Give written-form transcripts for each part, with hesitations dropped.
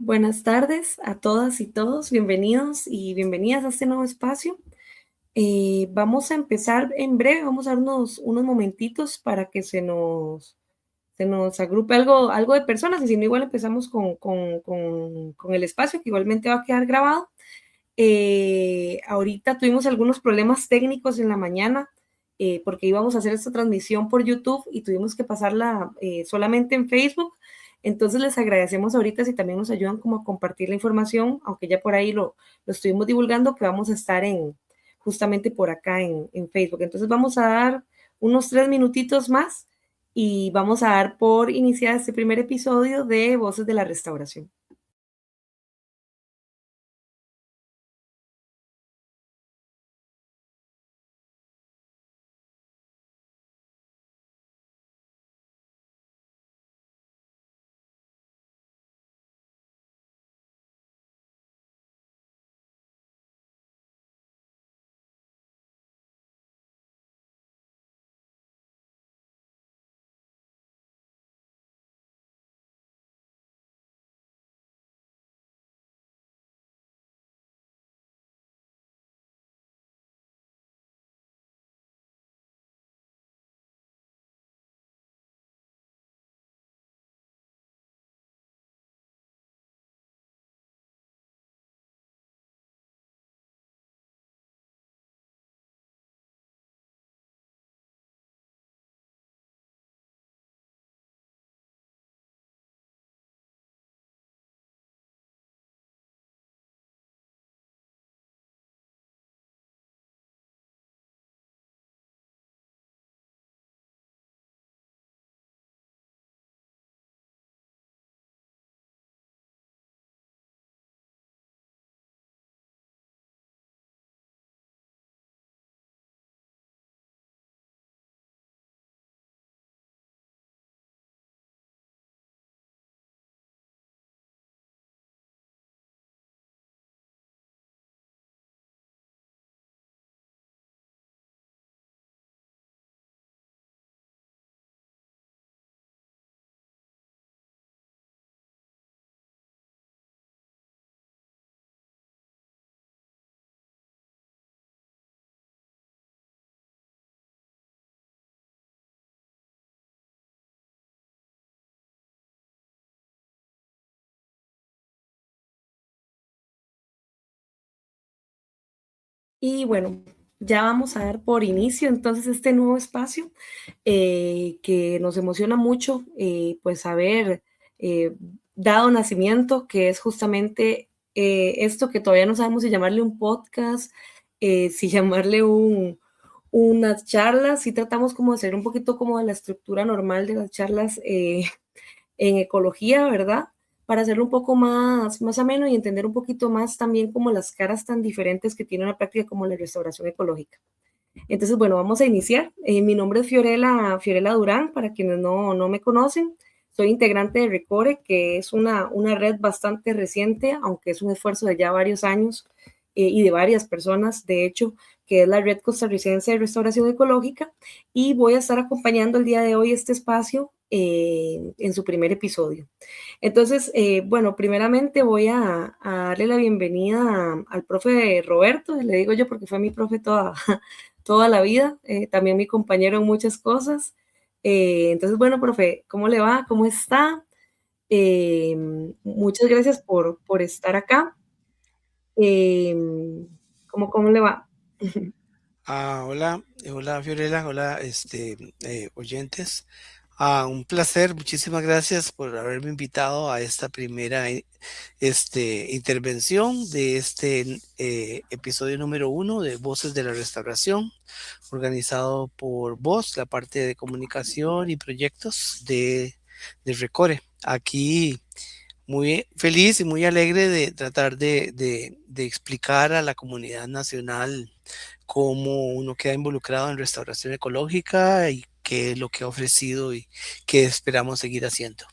Buenas tardes a todas y todos, bienvenidos y bienvenidas a este nuevo espacio. Vamos a empezar en breve, vamos a dar unos momentitos para que se nos agrupe algo de personas, y si no, igual empezamos con el espacio, que igualmente va a quedar grabado. Ahorita tuvimos algunos problemas técnicos en la mañana, porque íbamos a hacer esta transmisión por YouTube y tuvimos que pasarla solamente en Facebook. Entonces les agradecemos ahorita si también nos ayudan como a compartir la información, aunque ya por ahí lo estuvimos divulgando, que vamos a estar justamente por acá en Facebook. Entonces vamos a dar unos 3 minutitos más y vamos a dar por iniciar este primer episodio de Voces de la Restauración. Y bueno, ya vamos a dar por inicio entonces este nuevo espacio, que nos emociona mucho, pues haber eh, dado nacimiento, que es justamente esto que todavía no sabemos si llamarle un podcast, si llamarle unas charlas. Sí tratamos como de hacer un poquito como de la estructura normal de las charlas en ecología, ¿verdad? Para hacerlo un poco más ameno y entender un poquito más también como las caras tan diferentes que tiene una práctica como la restauración ecológica. Entonces, bueno, vamos a iniciar. Mi nombre es Fiorella Durán, para quienes no me conocen. Soy integrante de Recore, que es una red bastante reciente, aunque es un esfuerzo de ya varios años y de varias personas, de hecho, que es la Red Costarricense de Restauración Ecológica. Y voy a estar acompañando el día de hoy este espacio en su primer episodio. Entonces, bueno, primeramente voy a darle la bienvenida al profe Roberto, le digo yo porque fue mi profe toda la vida, también mi compañero en muchas cosas. Entonces, bueno, profe, ¿cómo le va? ¿Cómo está? Eh, Muchas gracias por estar acá. Eh, ¿Cómo le va? Hola, hola Fiorella, hola oyentes. Un placer, muchísimas gracias por haberme invitado a esta primera intervención de este episodio número 1 de Voces de la Restauración, organizado por Voz, la parte de comunicación y proyectos de Recore. Aquí muy feliz y muy alegre de tratar de explicar a la comunidad nacional cómo uno queda involucrado en restauración ecológica y qué es lo que ha ofrecido y qué esperamos seguir haciendo.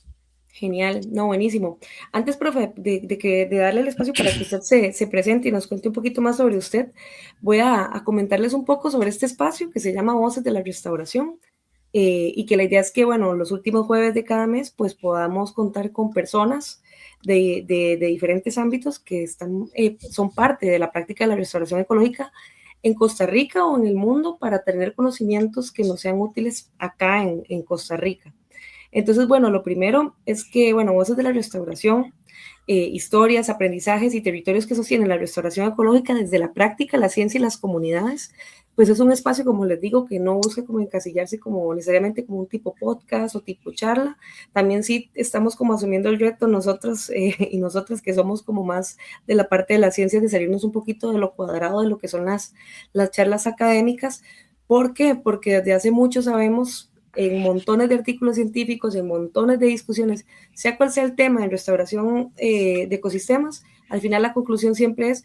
Genial, no, buenísimo. Antes, profe, de darle el espacio para que usted se presente y nos cuente un poquito más sobre usted, voy a comentarles un poco sobre este espacio que se llama Voces de la Restauración. y que la idea es que, bueno, los últimos jueves de cada mes, pues podamos contar con personas de diferentes ámbitos que son parte de la práctica de la restauración ecológica en Costa Rica o en el mundo para tener conocimientos que nos sean útiles acá en Costa Rica. Entonces, bueno, lo primero es que, bueno, Voces de la Restauración, historias, aprendizajes y territorios que sostienen la restauración ecológica desde la práctica, la ciencia y las comunidades, pues es un espacio, como les digo, que no busca como encasillarse como necesariamente como un tipo podcast o tipo charla. También sí estamos como asumiendo el reto nosotros y nosotras que somos como más de la parte de la ciencia, de salirnos un poquito de lo cuadrado de lo que son las charlas académicas. ¿Por qué? Porque desde hace mucho sabemos en montones de artículos científicos, en montones de discusiones, sea cual sea el tema en restauración de ecosistemas, al final la conclusión siempre es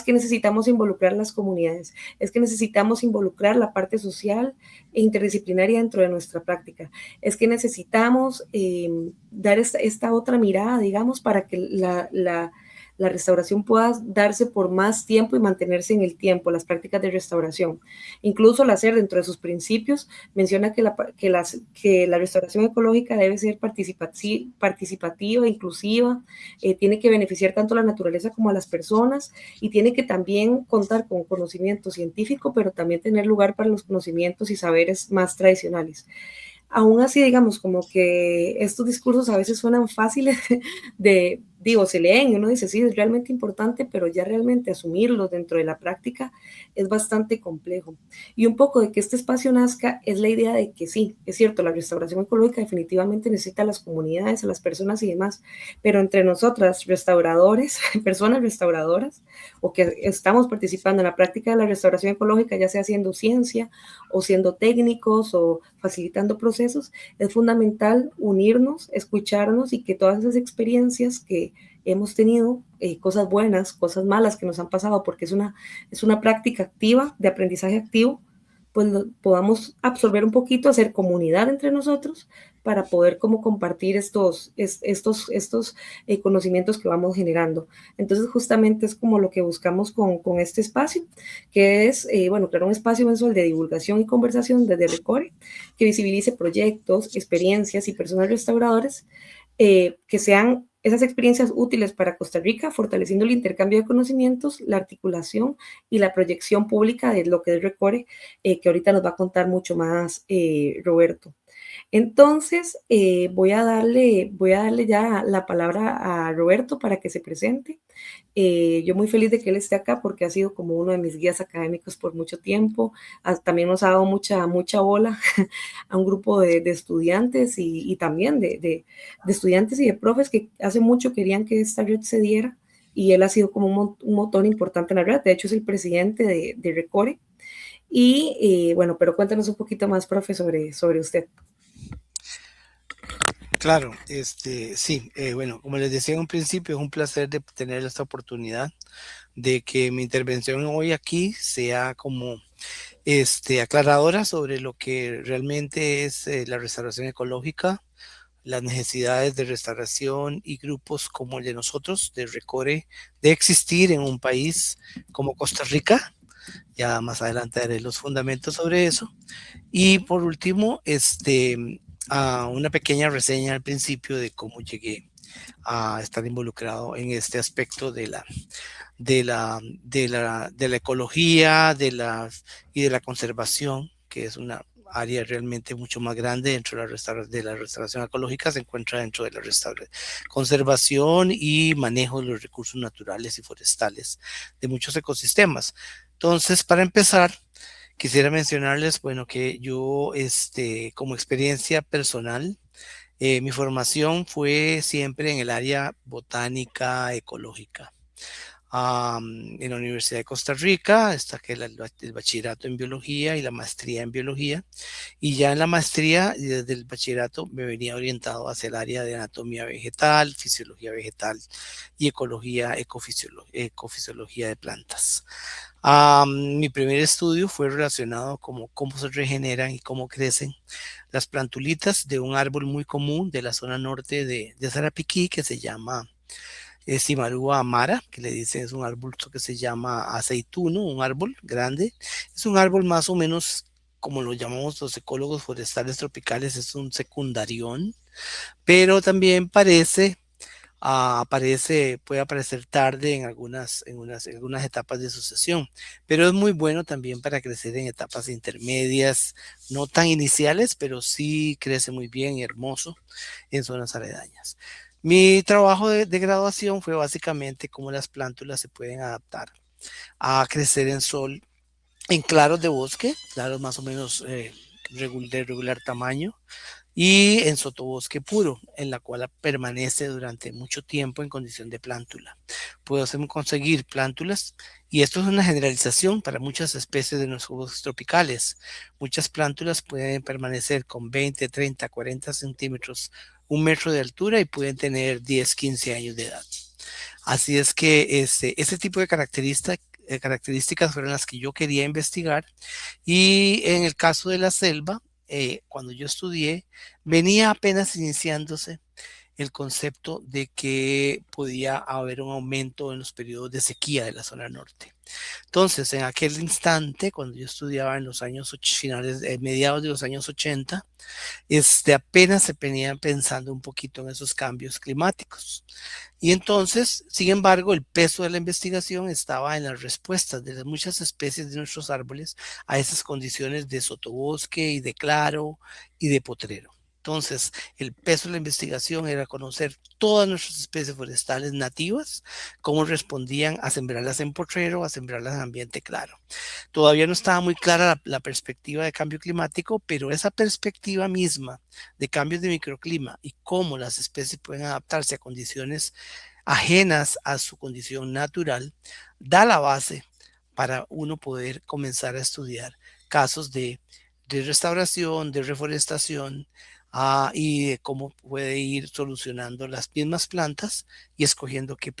que necesitamos involucrar las comunidades, es que necesitamos involucrar la parte social e interdisciplinaria dentro de nuestra práctica, es que necesitamos dar esta otra mirada, digamos, para que la restauración pueda darse por más tiempo y mantenerse en el tiempo, las prácticas de restauración. Incluso la SER, dentro de sus principios, menciona que la restauración ecológica debe ser participativa, inclusiva, tiene que beneficiar tanto a la naturaleza como a las personas y tiene que también contar con conocimiento científico, pero también tener lugar para los conocimientos y saberes más tradicionales. Aún así, digamos, como que estos discursos a veces suenan fáciles digo, se leen y uno dice, sí, es realmente importante, pero ya realmente asumirlos dentro de la práctica es bastante complejo. Y un poco de que este espacio nazca es la idea de que sí, es cierto, la restauración ecológica definitivamente necesita a las comunidades, a las personas y demás, pero entre nosotras, restauradores, personas restauradoras, o que estamos participando en la práctica de la restauración ecológica, ya sea haciendo ciencia o siendo técnicos o facilitando procesos, es fundamental unirnos, escucharnos y que todas esas experiencias que hemos tenido, cosas buenas, cosas malas que nos han pasado, porque es una práctica activa, de aprendizaje activo, pues podamos absorber un poquito, hacer comunidad entre nosotros para poder como compartir estos conocimientos que vamos generando. Entonces, justamente es como lo que buscamos con este espacio, que es, bueno, crear un espacio mensual de divulgación y conversación desde Recore, que visibilice proyectos, experiencias y personas restauradoras que sean esas experiencias útiles para Costa Rica, fortaleciendo el intercambio de conocimientos, la articulación y la proyección pública de lo que es Recore, que ahorita nos va a contar mucho más Roberto. Entonces, voy a darle ya la palabra a Roberto para que se presente. Yo muy feliz de que él esté acá porque ha sido como uno de mis guías académicos por mucho tiempo. También nos ha dado mucha bola a un grupo de estudiantes y también de estudiantes y de profes que hace mucho querían que esta red se diera y él ha sido como un motor importante en la red. De hecho, es el presidente de Recore. Y bueno, pero cuéntanos un poquito más, profe, sobre usted. Claro, sí, bueno, como les decía en un principio, es un placer de tener esta oportunidad de que mi intervención hoy aquí sea como aclaradora sobre lo que realmente es la restauración ecológica, las necesidades de restauración y grupos como el de nosotros, de Recore, de existir en un país como Costa Rica. Ya más adelante daré los fundamentos sobre eso. Y por último, una pequeña reseña al principio de cómo llegué a estar involucrado en este aspecto de la ecología y de la conservación, que es una área realmente mucho más grande dentro de la restauración ecológica, se encuentra dentro de la conservación y manejo de los recursos naturales y forestales de muchos ecosistemas. Entonces, para empezar, quisiera mencionarles, bueno, que yo, como experiencia personal, mi formación fue siempre en el área botánica ecológica. En la Universidad de Costa Rica está que el bachillerato en biología y la maestría en biología. Y ya en la maestría y desde el bachillerato me venía orientado hacia el área de anatomía vegetal, fisiología vegetal y ecofisiología de plantas. Mi primer estudio fue relacionado con cómo se regeneran y cómo crecen las plantulitas de un árbol muy común de la zona norte de Sarapiquí que se llama Simarúa amara, que le dicen es un arbusto que se llama aceituno, un árbol grande. Es un árbol más o menos como lo llamamos los ecólogos forestales tropicales, es un secundarión, pero también puede aparecer tarde en algunas etapas de sucesión, pero es muy bueno también para crecer en etapas intermedias, no tan iniciales, pero sí crece muy bien y hermoso en zonas aledañas. Mi trabajo de graduación fue básicamente cómo las plántulas se pueden adaptar a crecer en sol, en claros de bosque, claros más o menos de regular tamaño, y en sotobosque puro, en la cual permanece durante mucho tiempo en condición de plántula. Conseguir plántulas, y esto es una generalización para muchas especies de nuestros bosques tropicales. Muchas plántulas pueden permanecer con 20, 30, 40 centímetros, 1 metro de altura y pueden tener 10, 15 años de edad. Así es que ese tipo de características fueron las que yo quería investigar. Y en el caso de la selva, cuando yo estudié, venía apenas iniciándose el concepto de que podía haber un aumento en los periodos de sequía de la zona norte. Entonces, en aquel instante, cuando yo estudiaba en los años finales, mediados de los años 80, apenas se venían pensando un poquito en esos cambios climáticos. Y entonces, sin embargo, el peso de la investigación estaba en las respuestas de las muchas especies de nuestros árboles a esas condiciones de sotobosque y de claro y de potrero. Entonces, el peso de la investigación era conocer todas nuestras especies forestales nativas, cómo respondían a sembrarlas en potrero, a sembrarlas en ambiente claro. Todavía no estaba muy clara la perspectiva de cambio climático, pero esa perspectiva misma de cambios de microclima y cómo las especies pueden adaptarse a condiciones ajenas a su condición natural, da la base para uno poder comenzar a estudiar casos de restauración, de reforestación, y de cómo puede ir solucionando las mismas plantas y escogiendo qué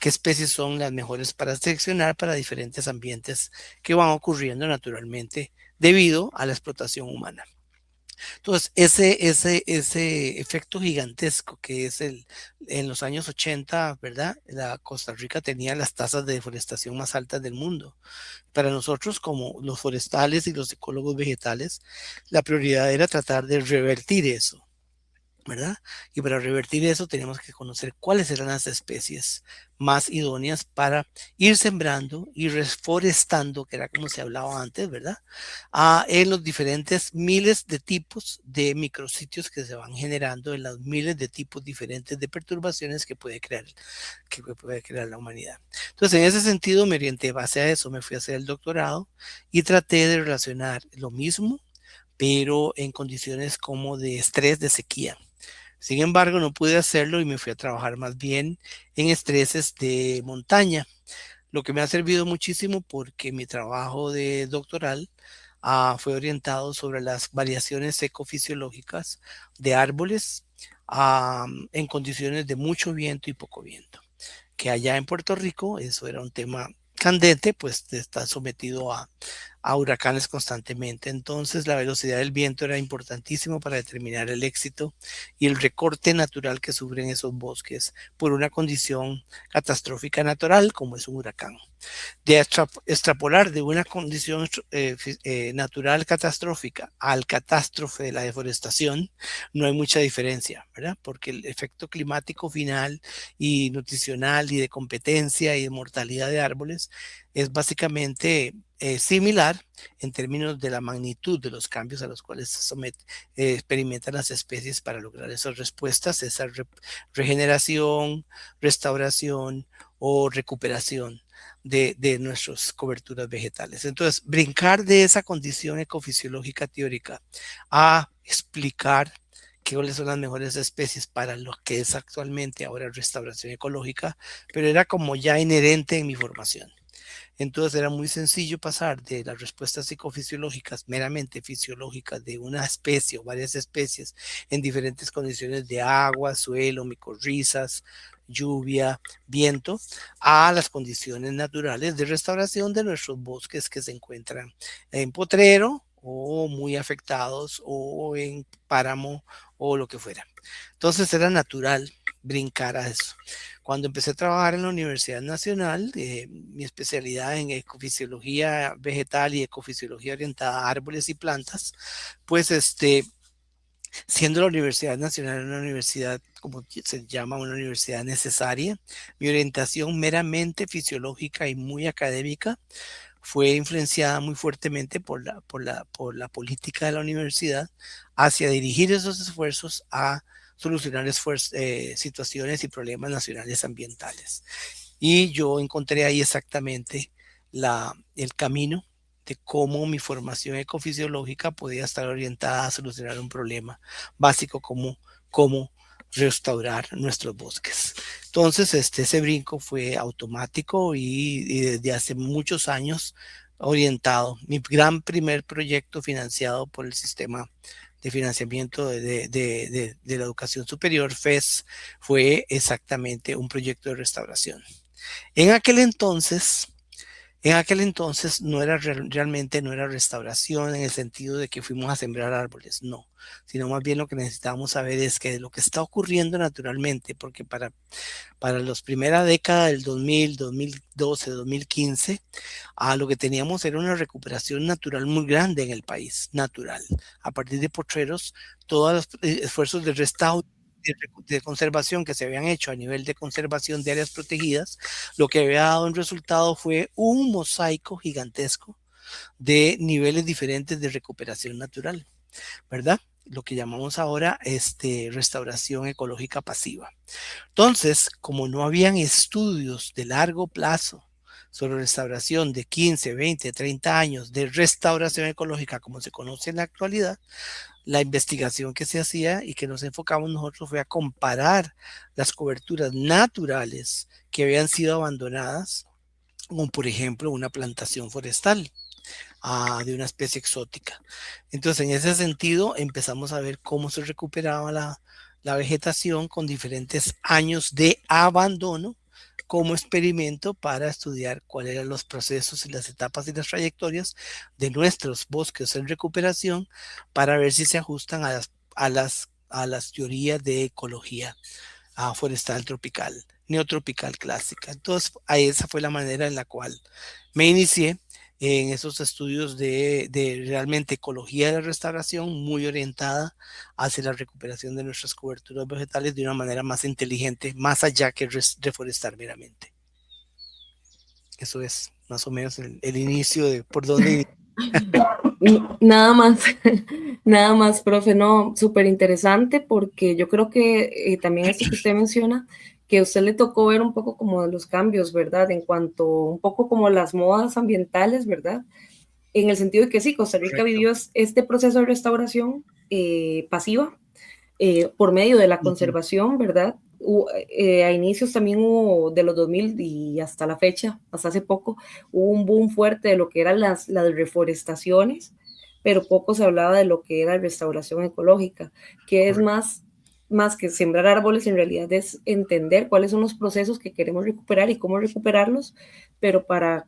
especies son las mejores para seleccionar para diferentes ambientes que van ocurriendo naturalmente debido a la explotación humana. Entonces, ese efecto gigantesco que es en los años 80, ¿verdad? La Costa Rica tenía las tasas de deforestación más altas del mundo. Para nosotros, como los forestales y los ecólogos vegetales, la prioridad era tratar de revertir eso, ¿verdad? Y para revertir eso tenemos que conocer cuáles eran las especies más idóneas para ir sembrando y reforestando, que era como se hablaba antes, ¿verdad? En los diferentes miles de tipos de micrositios que se van generando en los miles de tipos diferentes de perturbaciones que puede crear la humanidad. Entonces, en ese sentido, me orienté base a eso, me fui a hacer el doctorado y traté de relacionar lo mismo, pero en condiciones como de estrés, de sequía. Sin embargo, no pude hacerlo y me fui a trabajar más bien en estreses de montaña, lo que me ha servido muchísimo porque mi trabajo de doctoral fue orientado sobre las variaciones ecofisiológicas de árboles en condiciones de mucho viento y poco viento, que allá en Puerto Rico eso era un tema candente, pues está sometido a huracanes constantemente. Entonces la velocidad del viento era importantísimo para determinar el éxito y el recorte natural que sufren esos bosques por una condición catastrófica natural como es un huracán. De extrapolar de una condición natural catastrófica al catástrofe de la deforestación, no hay mucha diferencia, ¿verdad? Porque el efecto climático final y nutricional y de competencia y de mortalidad de árboles es básicamente similar en términos de la magnitud de los cambios a los cuales experimentan las especies para lograr esas respuestas, esa regeneración, restauración o recuperación de nuestras coberturas vegetales. Entonces, brincar de esa condición ecofisiológica teórica a explicar cuáles son las mejores especies para lo que es actualmente ahora restauración ecológica, pero era como ya inherente en mi formación. Entonces era muy sencillo pasar de las respuestas psicofisiológicas, meramente fisiológicas de una especie o varias especies en diferentes condiciones de agua, suelo, micorrizas, lluvia, viento, a las condiciones naturales de restauración de nuestros bosques que se encuentran en potrero o muy afectados o en páramo o lo que fuera. Entonces era natural brincar a eso. Cuando empecé a trabajar en la Universidad Nacional, mi especialidad en ecofisiología vegetal y ecofisiología orientada a árboles y plantas, pues siendo la Universidad Nacional una universidad, como se llama, una universidad necesaria, mi orientación meramente fisiológica y muy académica fue influenciada muy fuertemente por la política de la universidad hacia dirigir esos esfuerzos a solucionar situaciones y problemas nacionales ambientales. Y yo encontré ahí exactamente el camino de cómo mi formación ecofisiológica podía estar orientada a solucionar un problema básico como cómo restaurar nuestros bosques. Entonces, ese brinco fue automático y desde hace muchos años orientado. Mi gran primer proyecto financiado por el sistema de financiamiento de la educación superior, FES, fue exactamente un proyecto de restauración. En aquel entonces, no era realmente no era restauración en el sentido de que fuimos a sembrar árboles, no, sino más bien lo que necesitamos saber es que lo que está ocurriendo naturalmente, porque para la primera década del 2000, 2012, 2015, lo que teníamos era una recuperación natural muy grande en el país, natural. A partir de potreros, todos los esfuerzos de restauro, de conservación que se habían hecho a nivel de conservación de áreas protegidas, lo que había dado un resultado fue un mosaico gigantesco de niveles diferentes de recuperación natural, ¿verdad? Lo que llamamos ahora restauración ecológica pasiva. Entonces, como no habían estudios de largo plazo sobre restauración de 15, 20, 30 años de restauración ecológica como se conoce en la actualidad, la investigación que se hacía y que nos enfocamos nosotros fue a comparar las coberturas naturales que habían sido abandonadas, como por ejemplo una plantación forestal de una especie exótica. Entonces, en ese sentido, empezamos a ver cómo se recuperaba la vegetación con diferentes años de abandono como experimento para estudiar cuáles eran los procesos y las etapas y las trayectorias de nuestros bosques en recuperación para ver si se ajustan a las teorías de ecología forestal tropical, neotropical clásica. Entonces, esa fue la manera en la cual me inicié en esos estudios de realmente ecología de la restauración, muy orientada hacia la recuperación de nuestras coberturas vegetales de una manera más inteligente, más allá que reforestar meramente. Eso es más o menos el inicio de por dónde. Nada más, nada más, profe, no, súper interesante porque yo creo que también esto que usted menciona, que a usted le tocó ver un poco como de los cambios, ¿verdad? En cuanto un poco como las modas ambientales, ¿verdad? En el sentido de que sí, Costa Rica Correcto. vivió este proceso de restauración pasiva por medio de la Ujú. conservación, ¿verdad? A inicios también hubo de los 2000 y hasta la fecha, hasta hace poco, hubo un boom fuerte de lo que eran las reforestaciones, pero poco se hablaba de lo que era restauración ecológica, que es Correcto. más que sembrar árboles, en realidad es entender cuáles son los procesos que queremos recuperar y cómo recuperarlos, pero para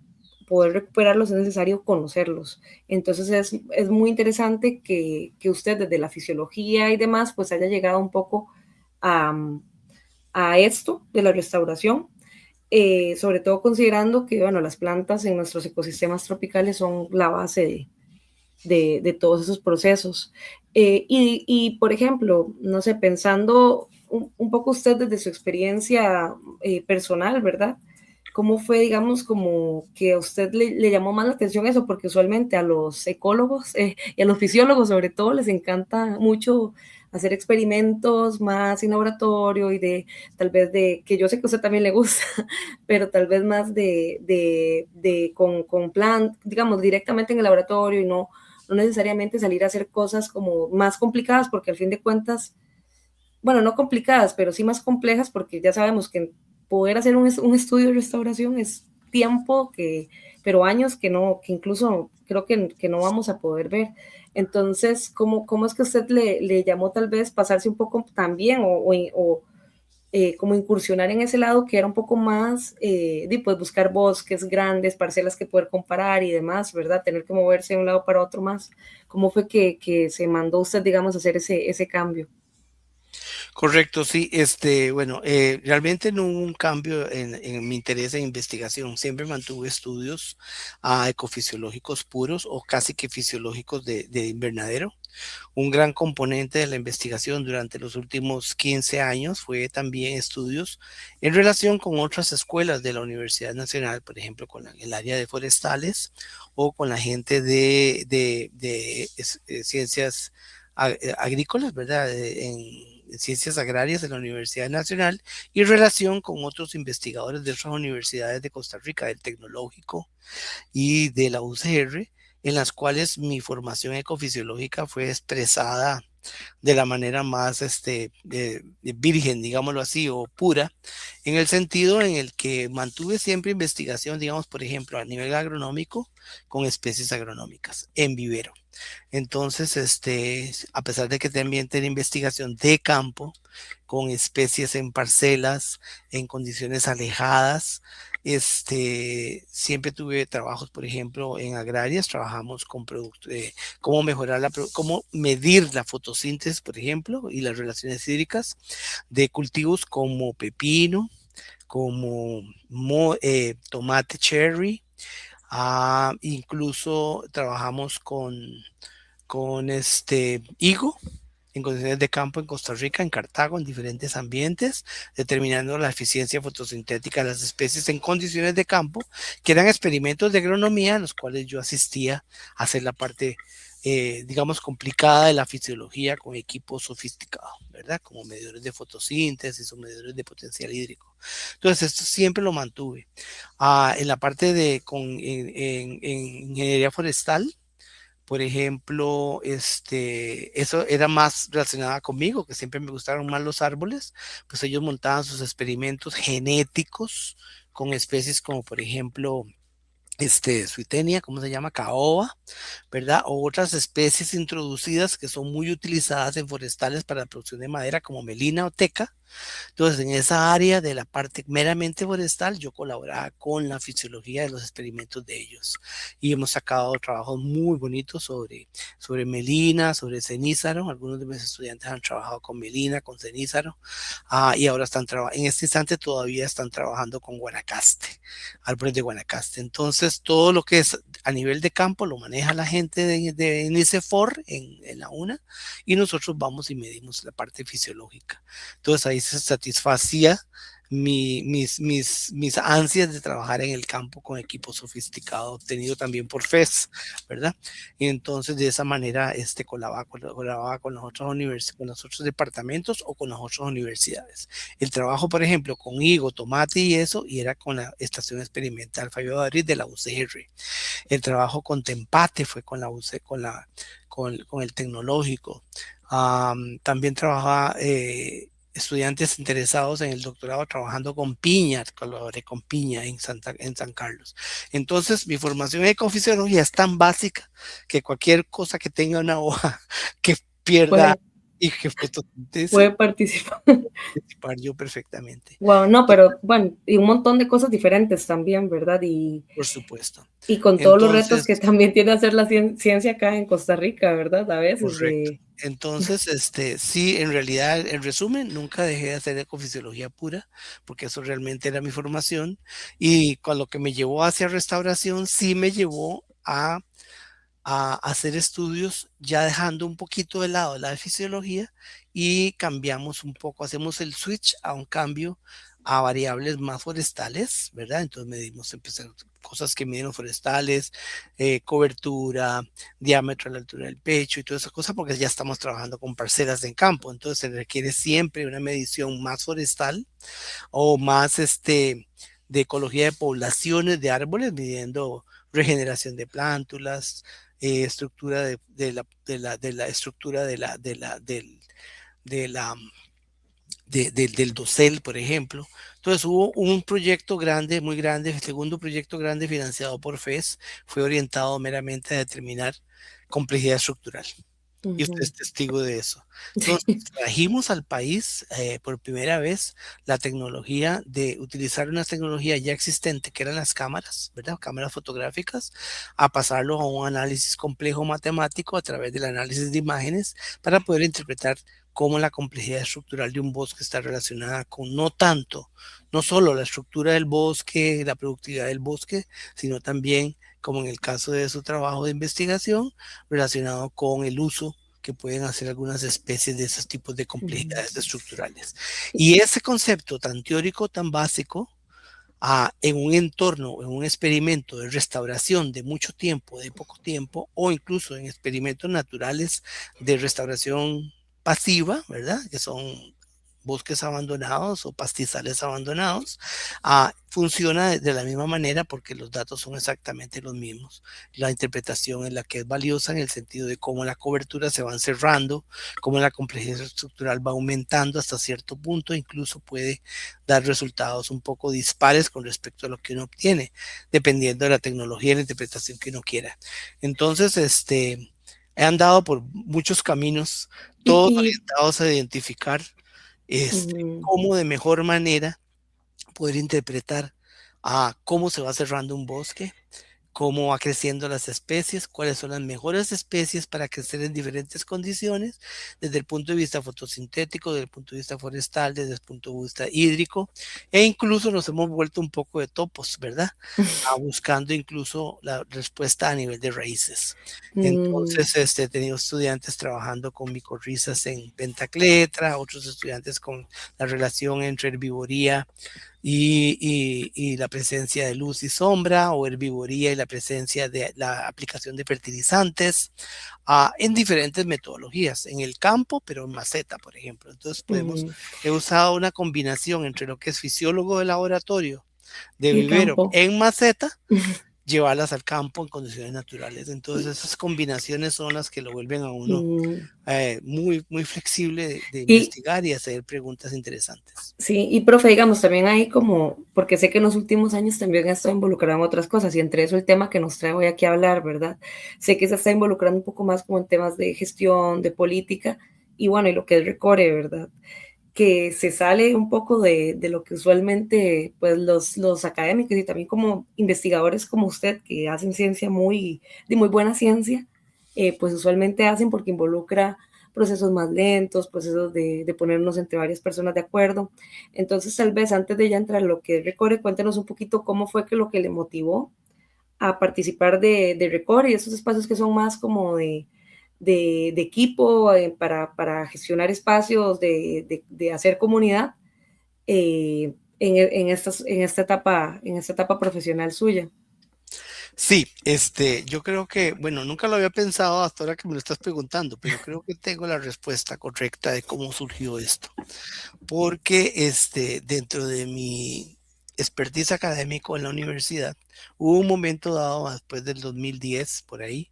poder recuperarlos es necesario conocerlos. Entonces es muy interesante que usted desde la fisiología y demás pues haya llegado un poco a, a esto de la restauración, sobre todo considerando que bueno, las plantas en nuestros ecosistemas tropicales son la base de todos esos procesos. Por ejemplo, no sé, pensando un poco usted desde su experiencia personal, ¿verdad? ¿Cómo fue, digamos, como que a usted le llamó más la atención eso? Porque usualmente a los ecólogos y a los fisiólogos sobre todo les encanta mucho hacer experimentos más en laboratorio y de tal vez de, que yo sé que a usted también le gusta, pero tal vez más con plan, digamos, directamente en el laboratorio y no necesariamente salir a hacer cosas como más complicadas, porque al fin de cuentas, bueno, no complicadas, pero sí más complejas, porque ya sabemos que poder hacer un estudio de restauración es tiempo pero años que incluso creo que no vamos a poder ver. Entonces, ¿cómo es que usted le llamó tal vez pasarse un poco también como incursionar en ese lado que era un poco más pues buscar bosques grandes, parcelas que poder comparar y demás, ¿verdad? Tener que moverse de un lado para otro más. ¿Cómo fue que se mandó usted, digamos, a hacer ese cambio? Correcto, sí. Bueno, realmente no hubo un cambio en mi interés en investigación. Siempre mantuve estudios ecofisiológicos puros o casi que fisiológicos de invernadero. Un gran componente de la investigación durante los últimos 15 años fue también estudios en relación con otras escuelas de la Universidad Nacional, por ejemplo, con el área de forestales o con la gente de ciencias agrícolas, ¿verdad? En ciencias agrarias de la Universidad Nacional y relación con otros investigadores de otras universidades de Costa Rica, del Tecnológico y de la UCR, en las cuales mi formación ecofisiológica fue expresada de la manera más virgen, digámoslo así, o pura, en el sentido en el que mantuve siempre investigación, digamos, por ejemplo, a nivel agronómico, con especies agronómicas en vivero. Entonces, a pesar de que también tenía investigación de campo, con especies en parcelas, en condiciones alejadas, siempre tuve trabajos, por ejemplo, en agrarias, trabajamos con productos, cómo mejorar cómo medir la fotosíntesis, por ejemplo, y las relaciones hídricas de cultivos como pepino, como tomate cherry, incluso trabajamos con higo en condiciones de campo en Costa Rica, en Cartago, en diferentes ambientes, determinando la eficiencia fotosintética de las especies en condiciones de campo, que eran experimentos de agronomía en los cuales yo asistía a hacer la parte, digamos, complicada de la fisiología con equipos sofisticados, ¿verdad? Como medidores de fotosíntesis o medidores de potencial hídrico. Entonces, esto siempre lo mantuve. En la parte en ingeniería forestal, por ejemplo, eso era más relacionada conmigo, que siempre me gustaron más los árboles, pues ellos montaban sus experimentos genéticos con especies como, por ejemplo, Suitenia, ¿cómo se llama? Caoba, ¿verdad? O otras especies introducidas que son muy utilizadas en forestales para la producción de madera, como melina o teca. Entonces, en esa área de la parte meramente forestal, yo colaboraba con la fisiología de los experimentos de ellos. Y hemos sacado trabajos muy bonitos sobre melina, sobre cenízaro. Algunos de mis estudiantes han trabajado con melina, con cenízaro, y ahora en este instante todavía están trabajando con Guanacaste, árboles de Guanacaste. Entonces, todo lo que es a nivel de campo lo maneja la gente de NICEFOR en la UNA, y nosotros vamos y medimos la parte fisiológica. Entonces ahí se satisfacía mis ansias de trabajar en el campo con equipo sofisticado, obtenido también por FES, ¿verdad? Y entonces de esa manera colaboraba con con los otros departamentos o con las otras universidades. El trabajo, por ejemplo, con higo, tomate y eso, y era con la Estación Experimental Fabio Madrid de la UCR. El trabajo con Tempate fue con la UC, con el Tecnológico. También trabajaba estudiantes interesados en el doctorado trabajando con piña, colaboré con piña en San Carlos. Entonces, mi formación en ecofisiología es tan básica que cualquier cosa que tenga una hoja que pierda Puede, y que fotosintetice, puede participar. participar yo perfectamente. Wow, no, Y, pero bueno, y un montón de cosas diferentes también, ¿verdad? por supuesto. Y con todos los retos Entonces, que también tiene hacer la ciencia acá en Costa Rica, ¿verdad? A veces correcto. de... Entonces, sí, en realidad, en resumen, nunca dejé de hacer ecofisiología pura, porque eso realmente era mi formación. Y con lo que me llevó hacia restauración, sí me llevó a hacer estudios ya dejando un poquito de lado la fisiología y cambiamos un poco, hacemos el switch a un cambio a variables más forestales, ¿verdad? Entonces medimos empezar cosas que miden los forestales, cobertura, diámetro a la altura del pecho y todas esas cosas, porque ya estamos trabajando con parcelas en campo, entonces se requiere siempre una medición más forestal o más de ecología de poblaciones de árboles, midiendo regeneración de plántulas, estructura de la estructura de la, del dosel, por ejemplo. Entonces hubo un proyecto grande, muy grande, el segundo proyecto grande financiado por FES, fue orientado meramente a determinar complejidad estructural. y usted Ujú. es testigo de eso. Entonces, trajimos al país por primera vez la tecnología de utilizar una tecnología ya existente, que eran las cámaras, ¿verdad? Cámaras fotográficas, a pasarlo a un análisis complejo matemático a través del análisis de imágenes para poder interpretar cómo la complejidad estructural de un bosque está relacionada con no tanto, no solo la estructura del bosque, la productividad del bosque, sino también, como en el caso de su trabajo de investigación, relacionado con el uso que pueden hacer algunas especies de esos tipos de Ujú. complejidades estructurales. Y ese concepto tan teórico, tan básico, en un entorno, en un experimento de restauración de mucho tiempo, de poco tiempo, o incluso en experimentos naturales de restauración pasiva, ¿verdad? Que son bosques abandonados o pastizales abandonados, funciona de la misma manera porque los datos son exactamente los mismos. La interpretación es la que es valiosa en el sentido de cómo la cobertura se va cerrando, cómo la complejidad estructural va aumentando hasta cierto punto, incluso puede dar resultados un poco dispares con respecto a lo que uno obtiene, dependiendo de la tecnología y la interpretación que uno quiera. Entonces, he andado por muchos caminos, Y, todos y orientados a identificar ujú, cómo de mejor manera poder interpretar a cómo se va cerrando un bosque, cómo va creciendo las especies, cuáles son las mejores especies para crecer en diferentes condiciones, desde el punto de vista fotosintético, desde el punto de vista forestal, desde el punto de vista hídrico, e incluso nos hemos vuelto un poco de topos, ¿verdad? Buscando incluso la respuesta a nivel de raíces. mm, Entonces, he tenido estudiantes trabajando con micorrizas en pentacletra, otros estudiantes con la relación entre herbivoría y la presencia de luz y sombra, o herbivoría y la presencia de la aplicación de fertilizantes, en diferentes metodologías, en el campo, pero en maceta, por ejemplo. Entonces ujú. he usado una combinación entre lo que es fisiólogo de laboratorio, de Y vivero campo. en maceta, llevarlas al campo en condiciones naturales. Entonces esas combinaciones son las que lo vuelven a uno Mm, muy, muy flexible de y investigar y hacer preguntas interesantes. sí, y profe, digamos, también hay como, porque sé que en los últimos años también está involucrado en otras cosas, y entre eso el tema que nos trae hoy aquí a hablar, ¿verdad? Sé que se está involucrando un poco más como en temas de gestión, de política, y bueno, y lo que es Recore, ¿verdad? Que se sale un poco de lo que usualmente, pues, los académicos y también como investigadores como usted, que hacen ciencia muy de muy buena ciencia, pues, usualmente hacen, porque involucra procesos más lentos, procesos de ponernos entre varias personas de acuerdo. Entonces, tal vez antes de ya entrar a lo que es Recore, cuéntenos un poquito cómo fue que lo que le motivó a participar de Record y esos espacios que son más como de equipo para gestionar espacios, de hacer comunidad en esta etapa profesional suya. Sí, yo creo que, bueno, nunca lo había pensado hasta ahora que me lo estás preguntando, pero creo que tengo la respuesta correcta de cómo surgió esto. Porque dentro de mi expertise académico en la universidad, hubo un momento dado después del 2010, por ahí,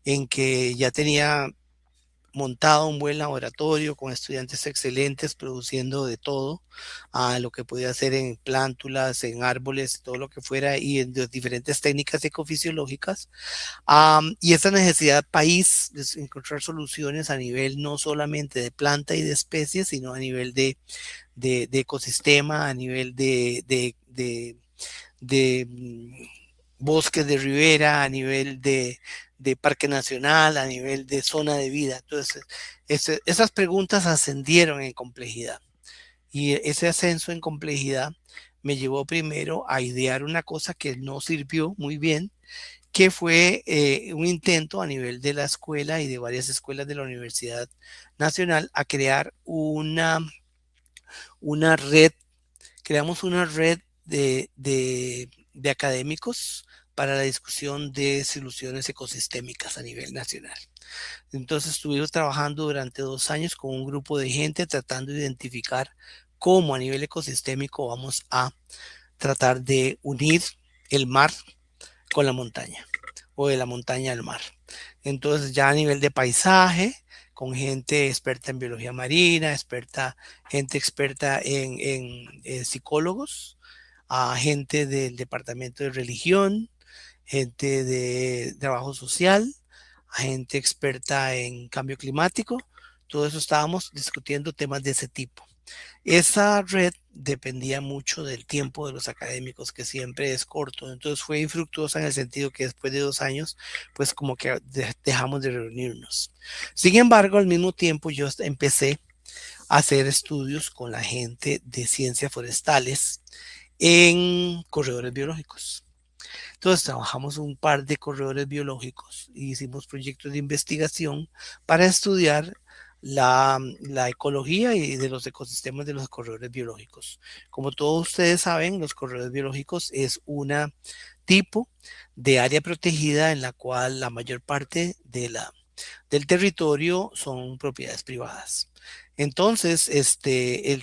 en que ya tenía montado un buen laboratorio con estudiantes excelentes produciendo de todo, a lo que podía hacer en plántulas, en árboles, todo lo que fuera, y en las diferentes técnicas ecofisiológicas. Y esa necesidad país de encontrar soluciones a nivel no solamente de planta y de especies, sino a nivel de ecosistema, a nivel de bosques de ribera, a nivel de parque nacional, a nivel de zona de vida. Entonces, esas preguntas ascendieron en complejidad, y ese ascenso en complejidad me llevó primero a idear una cosa que no sirvió muy bien, que fue un intento a nivel de la escuela y de varias escuelas de la Universidad Nacional a crear una red. Creamos una red de académicos para la discusión de soluciones ecosistémicas a nivel nacional. Entonces estuvimos trabajando durante 2 años con un grupo de gente tratando de identificar cómo a nivel ecosistémico vamos a tratar de unir el mar con la montaña, o de la montaña al mar. Entonces ya a nivel de paisaje, con gente experta en biología marina, gente experta en psicólogos, a gente del departamento de religión, gente de trabajo social, gente experta en cambio climático. Todo eso estábamos discutiendo temas de ese tipo. Esa red dependía mucho del tiempo de los académicos, que siempre es corto. Entonces fue infructuosa en el sentido que después de 2 años, pues como que dejamos de reunirnos. Sin embargo, al mismo tiempo yo empecé a hacer estudios con la gente de ciencias forestales en corredores biológicos. Entonces trabajamos un par de corredores biológicos y hicimos proyectos de investigación para estudiar la ecología y de los ecosistemas de los corredores biológicos. Como todos ustedes saben, los corredores biológicos es una tipo de área protegida en la cual la mayor parte del territorio son propiedades privadas. Entonces,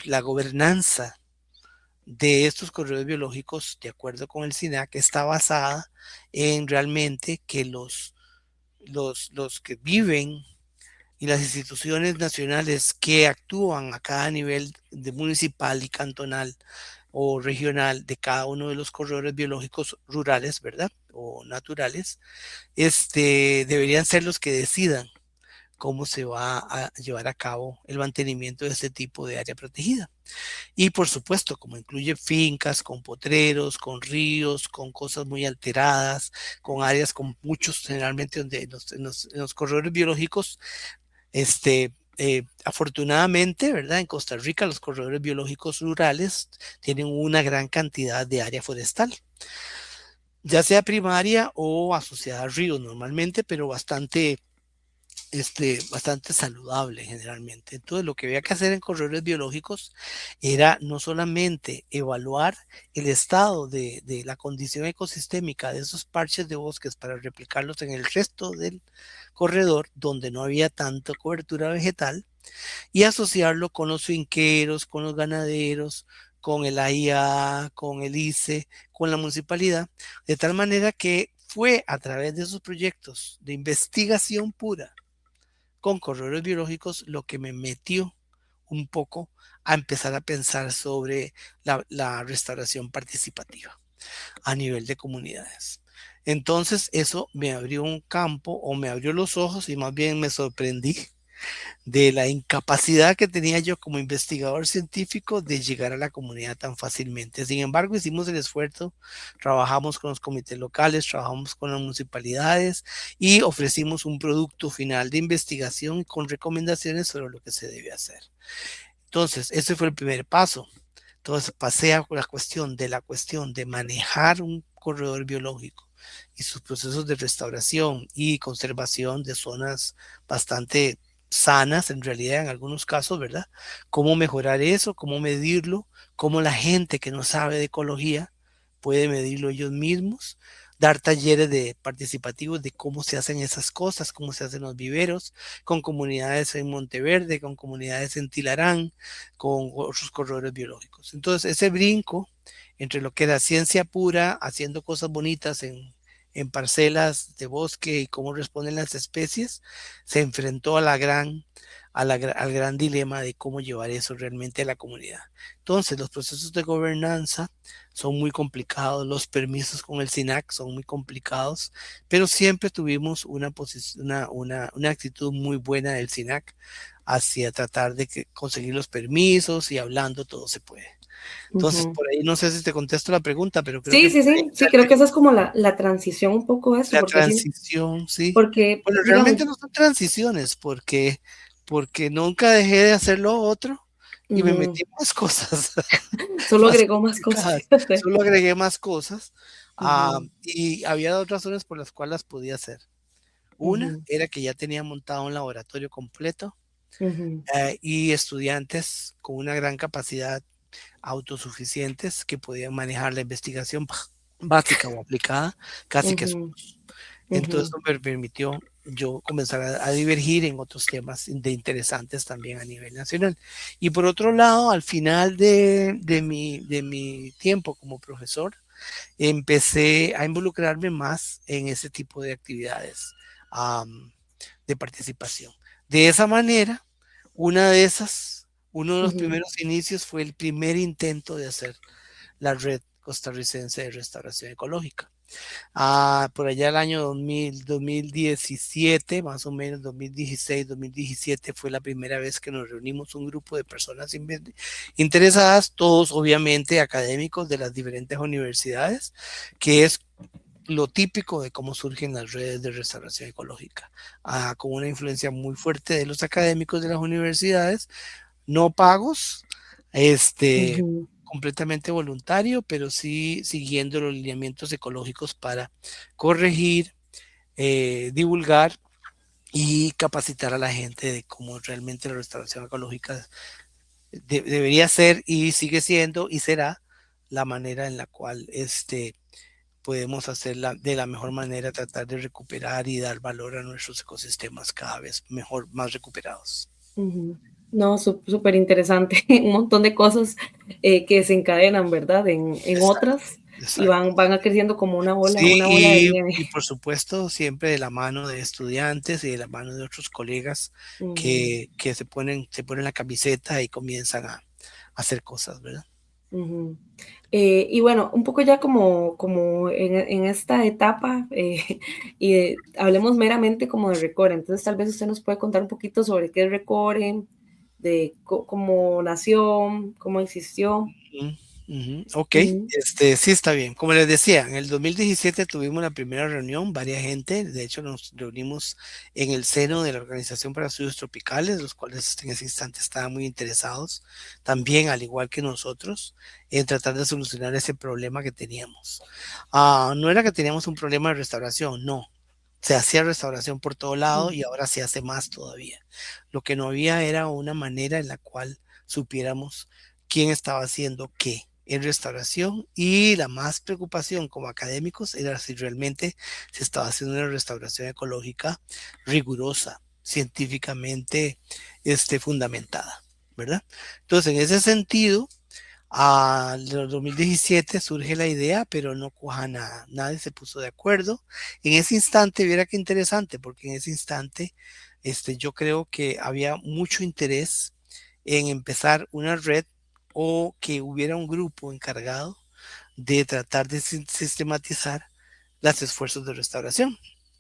la gobernanza de estos corredores biológicos, de acuerdo con el SINAC, está basada en realmente que los que viven y las instituciones nacionales que actúan a cada nivel de municipal y cantonal o regional de cada uno de los corredores biológicos rurales, ¿verdad? O naturales, deberían ser los que decidan cómo se va a llevar a cabo el mantenimiento de este tipo de área protegida. Y por supuesto, como incluye fincas con potreros, con ríos, con cosas muy alteradas, con áreas con muchos, generalmente donde en los corredores biológicos, afortunadamente, ¿verdad? En Costa Rica los corredores biológicos rurales tienen una gran cantidad de área forestal, ya sea primaria o asociada a ríos normalmente, pero bastante saludable generalmente. Entonces, lo que había que hacer en corredores biológicos era no solamente evaluar el estado de la condición ecosistémica de esos parches de bosques para replicarlos en el resto del corredor donde no había tanta cobertura vegetal y asociarlo con los finqueros, con los ganaderos, con el AIA, con el ICE, con la municipalidad, de tal manera que fue a través de esos proyectos de investigación pura con corredores biológicos lo que me metió un poco a empezar a pensar sobre la restauración participativa a nivel de comunidades. Entonces eso me abrió un campo o me abrió los ojos y más bien me sorprendí de la incapacidad que tenía yo como investigador científico de llegar a la comunidad tan fácilmente. Sin embargo, hicimos el esfuerzo, trabajamos con los comités locales, trabajamos con las municipalidades y ofrecimos un producto final de investigación con recomendaciones sobre lo que se debe hacer. Entonces, ese fue el primer paso. Entonces, pasé a la cuestión de manejar un corredor biológico y sus procesos de restauración y conservación de zonas bastante sanas, en realidad, en algunos casos, ¿verdad? Cómo mejorar eso, cómo medirlo, cómo la gente que no sabe de ecología puede medirlo ellos mismos, dar talleres de participativos de cómo se hacen esas cosas, cómo se hacen los viveros, con comunidades en Monteverde, con comunidades en Tilarán, con otros corredores biológicos. Entonces, ese brinco entre lo que era ciencia pura, haciendo cosas bonitas en parcelas de bosque y cómo responden las especies, se enfrentó al gran dilema de cómo llevar eso realmente a la comunidad. Entonces, los procesos de gobernanza son muy complicados, los permisos con el SINAC son muy complicados, pero siempre tuvimos una actitud muy buena del SINAC hacia tratar de conseguir los permisos y hablando todo se puede. Entonces, Ujú. por ahí no sé si te contesto la pregunta, pero creo Sí, que sí, por ahí sí, sí, creo que esa es como la transición un poco eso, la porque sí, transición, sí. porque, Bueno, digamos, realmente no son transiciones porque nunca dejé de hacer lo otro y me ujú, metí en más cosas solo más agregó más cosas. complicadas. Solo agregué más cosas, Ujú, y había dos razones por las cuales las podía hacer. Una ujú, era que ya tenía montado un laboratorio completo, ujú, y estudiantes con una gran capacidad autosuficientes que podían manejar la investigación básica o aplicada casi que ujú, solos. Entonces ujú, eso me permitió yo comenzar a divergir en otros temas de interesantes también a nivel nacional. Y por otro lado, al final de mi tiempo como profesor, empecé a involucrarme más en ese tipo de actividades, de participación. De esa manera, uno de los ujú, primeros inicios fue el primer intento de hacer la red costarricense de restauración ecológica. Por allá el año 2000, 2017, más o menos 2016, 2017 fue la primera vez que nos reunimos un grupo de personas interesadas, todos obviamente académicos de las diferentes universidades, que es lo típico de cómo surgen las redes de restauración ecológica, con una influencia muy fuerte de los académicos de las universidades, no pagos, Ujú, completamente voluntario, pero sí siguiendo los lineamientos ecológicos para corregir, divulgar y capacitar a la gente de cómo realmente la restauración ecológica debería ser y sigue siendo y será la manera en la cual podemos hacerla de la mejor manera, tratar de recuperar y dar valor a nuestros ecosistemas cada vez mejor, más recuperados. ujú. No, súper interesante. Un montón de cosas que se encadenan, ¿verdad? En Exacto, otras y exacto. van creciendo como Sí, una bola de nieve. y por supuesto siempre de la mano de estudiantes y de la mano de otros colegas Ujú, que se ponen la camiseta y comienzan a hacer cosas, ¿verdad? ujú. Y bueno, un poco ya como en esta etapa, hablemos meramente como de Recore. Entonces, tal vez usted nos puede contar un poquito sobre qué es Recore, de cómo nació, cómo existió. Ujú, ujú. Ok, Ujú, sí está bien. Como les decía, en el 2017 tuvimos la primera reunión, varias gente, de hecho nos reunimos en el seno de la Organización para Estudios Tropicales, los cuales en ese instante estaban muy interesados, también al igual que nosotros, en tratar de solucionar ese problema que teníamos. No era que teníamos un problema de restauración, no. Se hacía restauración por todo lado y ujú, ahora se hace más todavía. Lo que no había era una manera en la cual supiéramos quién estaba haciendo qué en restauración, y la más preocupación como académicos era si realmente se estaba haciendo una restauración ecológica rigurosa, científicamente fundamentada, ¿verdad? Entonces, en ese sentido, en el 2017 surge la idea, pero no cuaja nada. Nadie se puso de acuerdo. En ese instante, viera qué interesante, porque en ese instante yo creo que había mucho interés en empezar una red o que hubiera un grupo encargado de tratar de sistematizar los esfuerzos de restauración,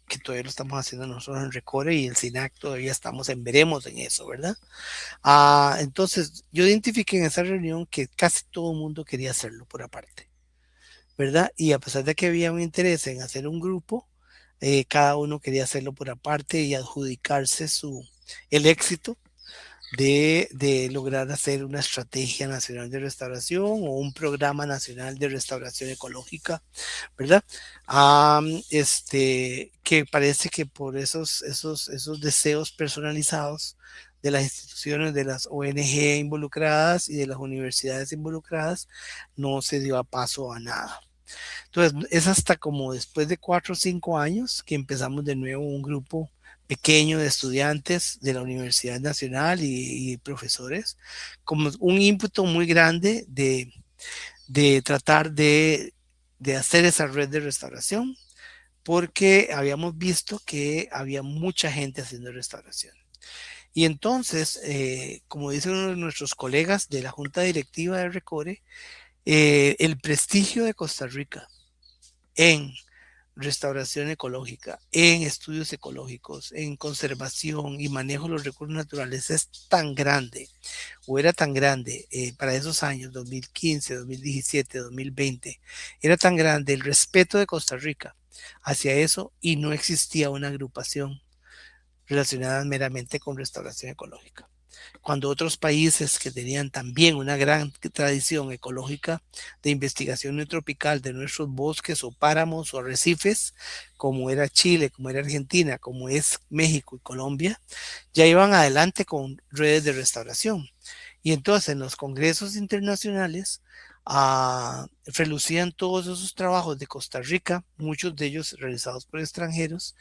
que todavía lo estamos haciendo nosotros en Recore y el SINAC todavía estamos en veremos en eso, ¿verdad? Entonces, yo identifiqué en esa reunión que casi todo el mundo quería hacerlo por aparte, ¿verdad? Y a pesar de que había un interés en hacer un grupo, cada uno quería hacerlo por aparte y adjudicarse el éxito de lograr hacer una estrategia nacional de restauración o un programa nacional de restauración ecológica, ¿verdad? Que parece que por esos deseos personalizados de las instituciones, de las ONG involucradas y de las universidades involucradas, no se dio a paso a nada. Entonces, es hasta como después de 4 o 5 años que empezamos de nuevo un grupo pequeño de estudiantes de la Universidad Nacional y profesores, como un ímpetu muy grande de tratar de hacer esa red de restauración, porque habíamos visto que había mucha gente haciendo restauración. Y entonces, como dice uno de nuestros colegas de la Junta Directiva de Recore, el prestigio de Costa Rica en restauración ecológica, en estudios ecológicos, en conservación y manejo de los recursos naturales es tan grande o era tan grande para esos años 2015, 2017, 2020, era tan grande el respeto de Costa Rica hacia eso y no existía una agrupación relacionada meramente con restauración ecológica, cuando otros países que tenían también una gran tradición ecológica de investigación neotropical de nuestros bosques o páramos o arrecifes, como era Chile, como era Argentina, como es México y Colombia, ya iban adelante con redes de restauración. Y entonces en los congresos internacionales relucían todos esos trabajos de Costa Rica, muchos de ellos realizados por extranjeros,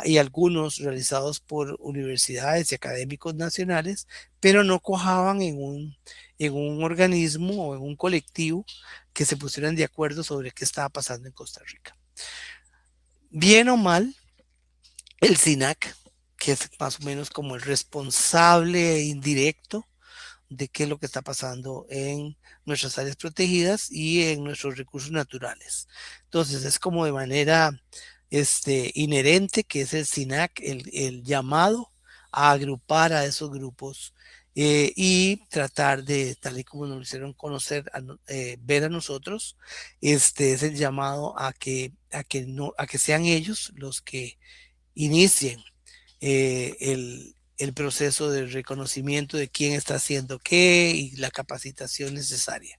y algunos realizados por universidades y académicos nacionales, pero no cuajaban en un organismo o en un colectivo que se pusieran de acuerdo sobre qué estaba pasando en Costa Rica. Bien o mal, el SINAC, que es más o menos como el responsable indirecto de qué es lo que está pasando en nuestras áreas protegidas y en nuestros recursos naturales. Entonces es como de manera inherente que es el SINAC, el llamado a agrupar a esos grupos y tratar de, tal y como nos lo hicieron conocer, ver a nosotros, es el llamado a que sean ellos los que inicien el proceso de reconocimiento de quién está haciendo qué y la capacitación necesaria.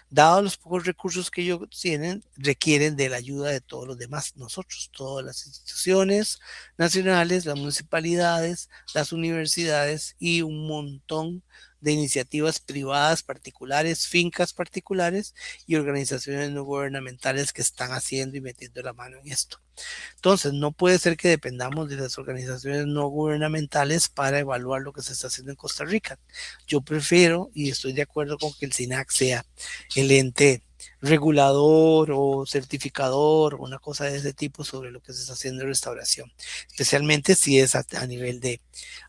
Dado los pocos recursos que ellos tienen, requieren de la ayuda de todos los demás, nosotros, todas las instituciones nacionales, las municipalidades, las universidades y un montón de iniciativas privadas particulares, fincas particulares y organizaciones no gubernamentales que están haciendo y metiendo la mano en esto. Entonces, no puede ser que dependamos de las organizaciones no gubernamentales para evaluar lo que se está haciendo en Costa Rica. Yo prefiero y estoy de acuerdo con que el SINAC sea el ente regulador o certificador o una cosa de ese tipo sobre lo que se está haciendo en restauración, especialmente si es a nivel de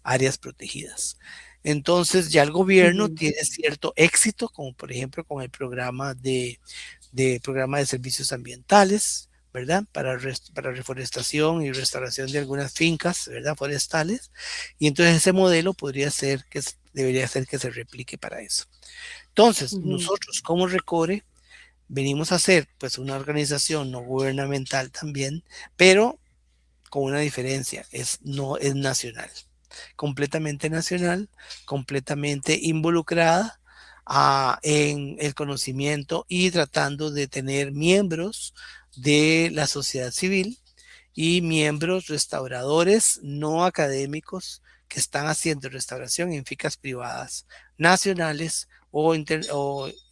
áreas protegidas. Entonces ya el gobierno Ujú, tiene cierto éxito, como por ejemplo con el programa de servicios ambientales, ¿verdad? Para reforestación y restauración de algunas fincas, ¿verdad? Forestales. Y entonces ese modelo podría ser debería ser que se replique para eso. Entonces, ujú, nosotros como Recore venimos a ser pues una organización no gubernamental también, pero con una diferencia, no es nacional, completamente nacional, completamente involucrada en el conocimiento y tratando de tener miembros de la sociedad civil y miembros restauradores no académicos que están haciendo restauración en fincas privadas nacionales o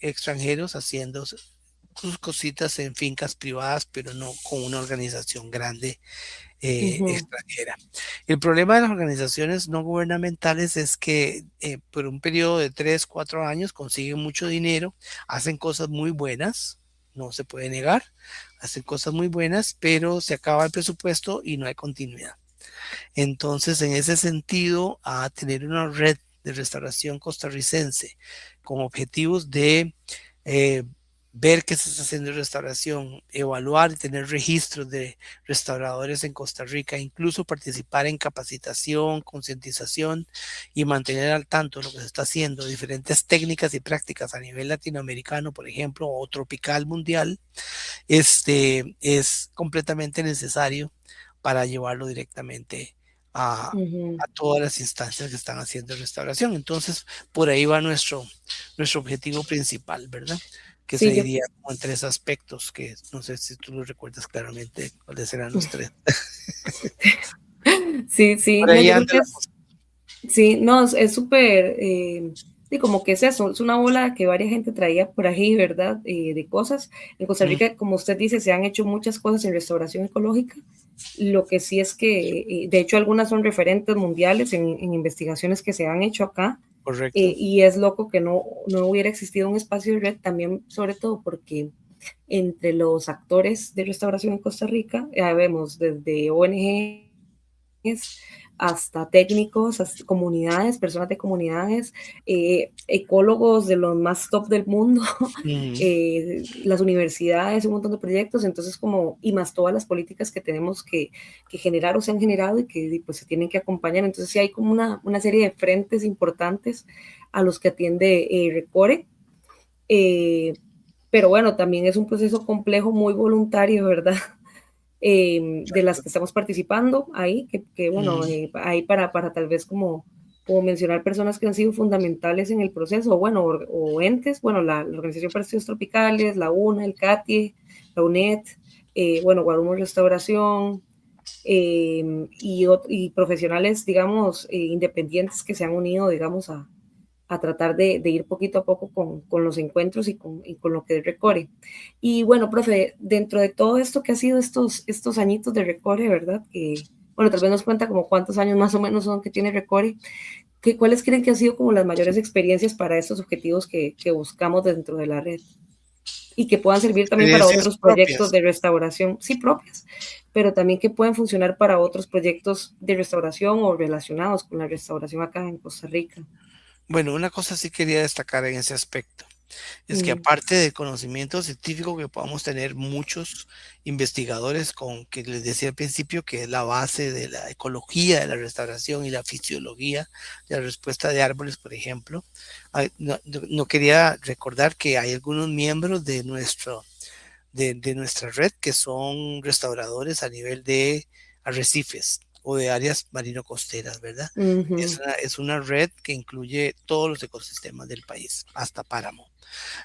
extranjeros haciendo sus cositas en fincas privadas, pero no con una organización grande ujú. extranjera. El problema de las organizaciones no gubernamentales es que por un periodo de 3, 4 años consiguen mucho dinero, hacen cosas muy buenas, no se puede negar, hacen cosas muy buenas, pero se acaba el presupuesto y no hay continuidad. Entonces, en ese sentido, a tener una red de restauración costarricense con objetivos de eh, ver qué se está haciendo en restauración, evaluar y tener registros de restauradores en Costa Rica, incluso participar en capacitación, concientización y mantener al tanto lo que se está haciendo, diferentes técnicas y prácticas a nivel latinoamericano, por ejemplo, o tropical mundial, es completamente necesario para llevarlo directamente Ujú. a todas las instancias que están haciendo restauración. Entonces, por ahí va nuestro objetivo principal, ¿verdad? Que se Sí, yo, diría como en tres aspectos, que no sé si tú lo recuerdas claramente, cuáles serán los tres. sí, sí, Por no, ahí yo creo anda que la es, cosa. sí, no, es súper, sí, como que es eso, es una bola que varias gente traía por ahí, ¿verdad? De cosas. En Costa Mm, Rica, como usted dice, se han hecho muchas cosas en restauración ecológica. Lo que sí es que, de hecho, algunas son referentes mundiales en investigaciones que se han hecho acá. correcto. Y es loco que no hubiera existido un espacio de red también, sobre todo porque entre los actores de restauración en Costa Rica, ya vemos desde ONGs hasta técnicos, hasta comunidades, personas de comunidades, ecólogos de los más top del mundo, Ujú, las universidades, un montón de proyectos, entonces como, y más todas las políticas que tenemos que generar o se han generado y que pues se tienen que acompañar, entonces sí hay como una serie de frentes importantes a los que atiende Recore, eh, pero bueno, también es un proceso complejo, muy voluntario, ¿verdad? De las que estamos participando ahí, que bueno, ujú, ahí para tal vez como mencionar personas que han sido fundamentales en el proceso, bueno, o entes, bueno, la Organización para Estudios Tropicales, la UNA, el CATIE, la UNED, bueno, Guarumo Restauración, y profesionales, digamos, independientes que se han unido, digamos, a tratar de ir poquito a poco con los encuentros y con lo que es Recore. Y bueno, profe, dentro de todo esto que ha sido estos añitos de Recore, ¿verdad? Que, bueno, tal vez nos cuenta como cuántos años más o menos son que tiene Recore, ¿cuáles creen que han sido como las mayores experiencias para estos objetivos que buscamos dentro de la red? Y que puedan servir también para experiencias otros proyectos propias. de restauración, sí, propias, pero también que pueden funcionar para otros proyectos de restauración o relacionados con la restauración acá en Costa Rica. Bueno, una cosa sí quería destacar en ese aspecto. Es que Mm, aparte del conocimiento científico que podamos tener muchos investigadores con que les decía al principio que es la base de la ecología de la restauración y la fisiología de la respuesta de árboles, por ejemplo, no quería recordar que hay algunos miembros de de nuestra red que son restauradores a nivel de arrecifes o de áreas marino-costeras, ¿verdad? ujú. Es una red que incluye todos los ecosistemas del país, hasta páramo.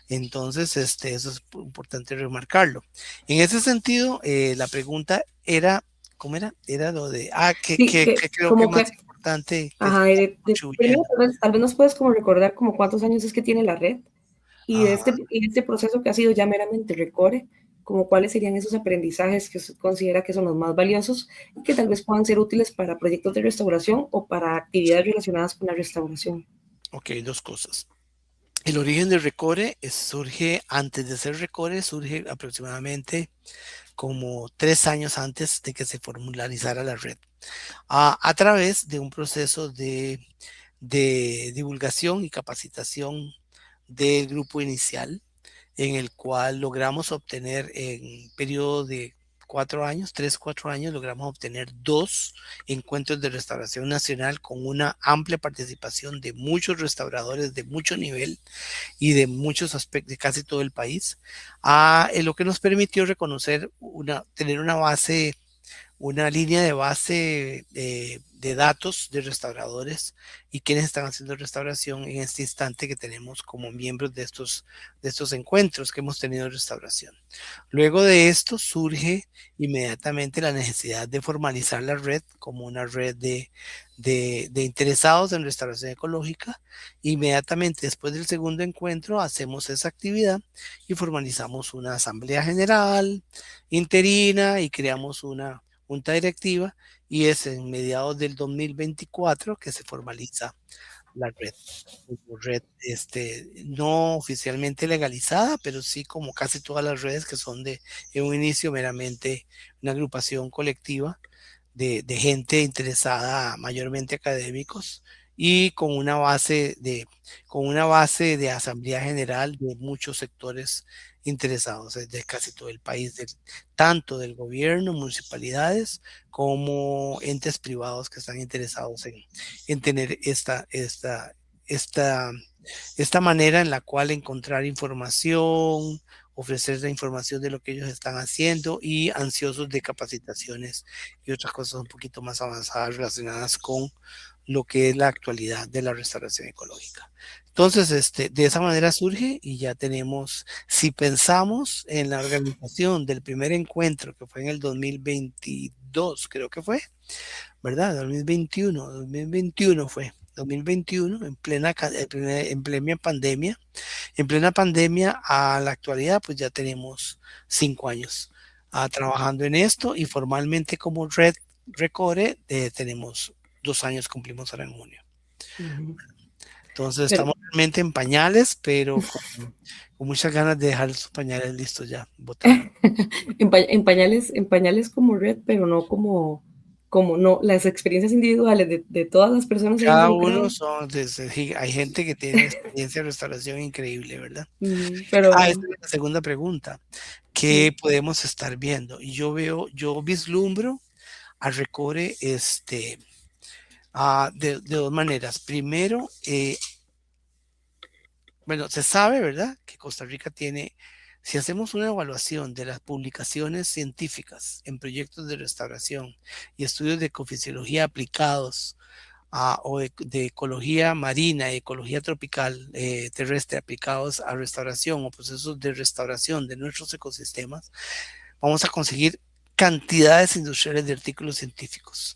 Entonces, eso es importante remarcarlo. En ese sentido, la pregunta era, ¿cómo era? Era lo de, Sí, que ¿qué creo que es como más que, importante que ajá, estamos primero, contribuyendo? tal vez nos puedes como recordar como cuántos años es que tiene la red y Ajá, y este proceso que ha sido ya meramente Recore, como cuáles serían esos aprendizajes que usted considera que son los más valiosos y que tal vez puedan ser útiles para proyectos de restauración o para actividades relacionadas con la restauración. ok, dos cosas. El origen del Recore surge, antes de ser Recore, surge aproximadamente como 3 años antes de que se formularizara la red, a través de un proceso de divulgación y capacitación del grupo inicial, en el cual logramos obtener en periodo de 4 años, 3, 4 años, logramos obtener 2 encuentros de restauración nacional con una amplia participación de muchos restauradores de mucho nivel y de muchos aspectos de casi todo el país, lo que nos permitió reconocer tener una línea de base de datos de restauradores y quienes están haciendo restauración en este instante que tenemos como miembros de estos encuentros que hemos tenido de restauración. Luego de esto surge inmediatamente la necesidad de formalizar la red como una red de interesados en restauración ecológica. Inmediatamente después del segundo encuentro hacemos esa actividad y formalizamos una asamblea general interina y creamos una junta directiva, y es en mediados del 2024 que se formaliza la red. Como red, no oficialmente legalizada, pero sí como casi todas las redes que son en un inicio meramente una agrupación colectiva de gente interesada, mayormente académicos, y con una base de asamblea general de muchos sectores interesados, de casi todo el país, tanto del gobierno, municipalidades, como entes privados que están interesados en tener esta, esta manera en la cual encontrar información, ofrecer la información de lo que ellos están haciendo y ansiosos de capacitaciones y otras cosas un poquito más avanzadas relacionadas con lo que es la actualidad de la restauración ecológica. Entonces, de esa manera surge y ya tenemos, si pensamos en la organización del primer encuentro que fue en el 2022, creo que fue, ¿verdad? 2021 fue. 2021, en plena pandemia a la actualidad, pues ya tenemos 5 años trabajando en esto y formalmente como Red Recore tenemos 2 años, cumplimos ahora en junio. Ujú. Entonces Pero estamos realmente en pañales, pero con muchas ganas de dejar esos pañales listos ya, botarlos. en pañales como red, pero no como, como no, las experiencias individuales de todas las personas ahí Cada uno involucradas. son, hay gente que tiene una experiencia de restauración increíble, ¿verdad? Esta Pero es la segunda pregunta. ¿Qué sí. podemos estar viendo? Y yo vislumbro a Recore de dos maneras. Primero, bueno, se sabe, ¿verdad?, que Costa Rica tiene, si hacemos una evaluación de las publicaciones científicas en proyectos de restauración y estudios de ecofisiología aplicados o de ecología marina y ecología tropical terrestre aplicados a restauración o procesos de restauración de nuestros ecosistemas, vamos a conseguir cantidades industriales de artículos científicos.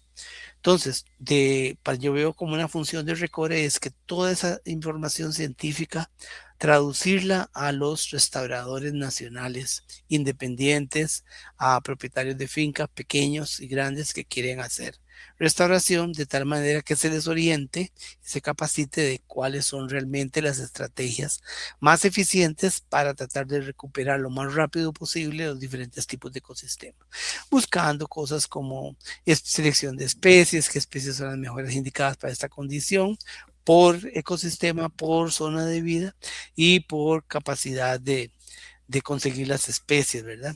Entonces, yo veo como una función de Recore es que toda esa información científica, traducirla a los restauradores nacionales independientes, a propietarios de fincas pequeños y grandes que quieren hacer restauración de tal manera que se les oriente y se capacite de cuáles son realmente las estrategias más eficientes para tratar de recuperar lo más rápido posible los diferentes tipos de ecosistemas, buscando cosas como selección de especies, qué especies son las mejores indicadas para esta condición, por ecosistema, por zona de vida y por capacidad de conseguir las especies, ¿verdad?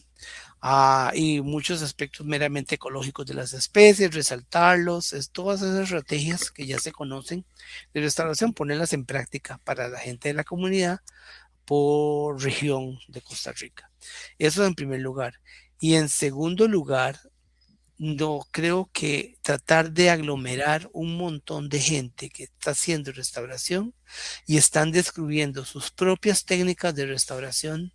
Y muchos aspectos meramente ecológicos de las especies, resaltarlos, es todas esas estrategias que ya se conocen de restauración, ponerlas en práctica para la gente de la comunidad por región de Costa Rica. Eso en primer lugar. Y en segundo lugar, no creo que tratar de aglomerar un montón de gente que está haciendo restauración y están descubriendo sus propias técnicas de restauración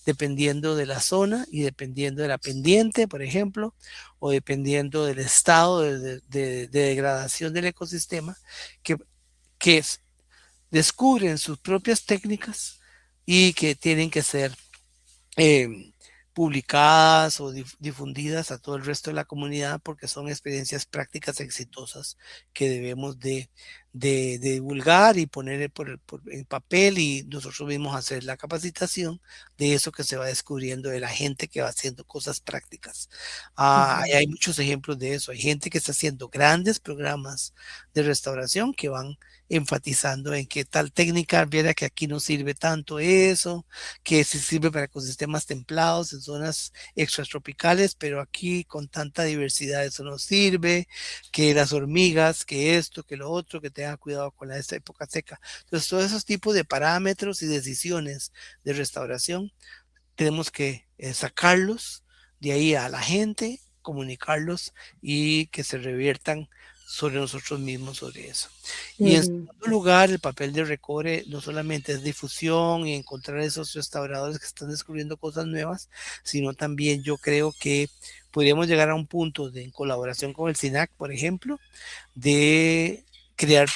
dependiendo de la zona y dependiendo de la pendiente, por ejemplo, o dependiendo del estado de degradación del ecosistema, que, que descubren sus propias técnicas y que tienen que ser eh, publicadas o difundidas a todo el resto de la comunidad porque son experiencias prácticas exitosas que debemos de divulgar y poner en papel y nosotros mismos hacer la capacitación de eso que se va descubriendo de la gente que va haciendo cosas prácticas. Hay muchos ejemplos de eso. Hay gente que está haciendo grandes programas de restauración que van enfatizando en que tal técnica, viera que aquí no sirve tanto eso, que sí sirve para ecosistemas templados en zonas extratropicales, pero aquí con tanta diversidad eso no sirve, que las hormigas, que esto, que lo otro, que tenga cuidado con esta época seca. Entonces, todos esos tipos de parámetros y decisiones de restauración tenemos que sacarlos de ahí a la gente, comunicarlos y que se reviertan sobre nosotros mismos sobre eso. Y en Ujú, segundo lugar, el papel de Recore no solamente es difusión y encontrar esos restauradores que están descubriendo cosas nuevas, sino también yo creo que podríamos llegar a un punto de en colaboración con el SINAC, por ejemplo, de crear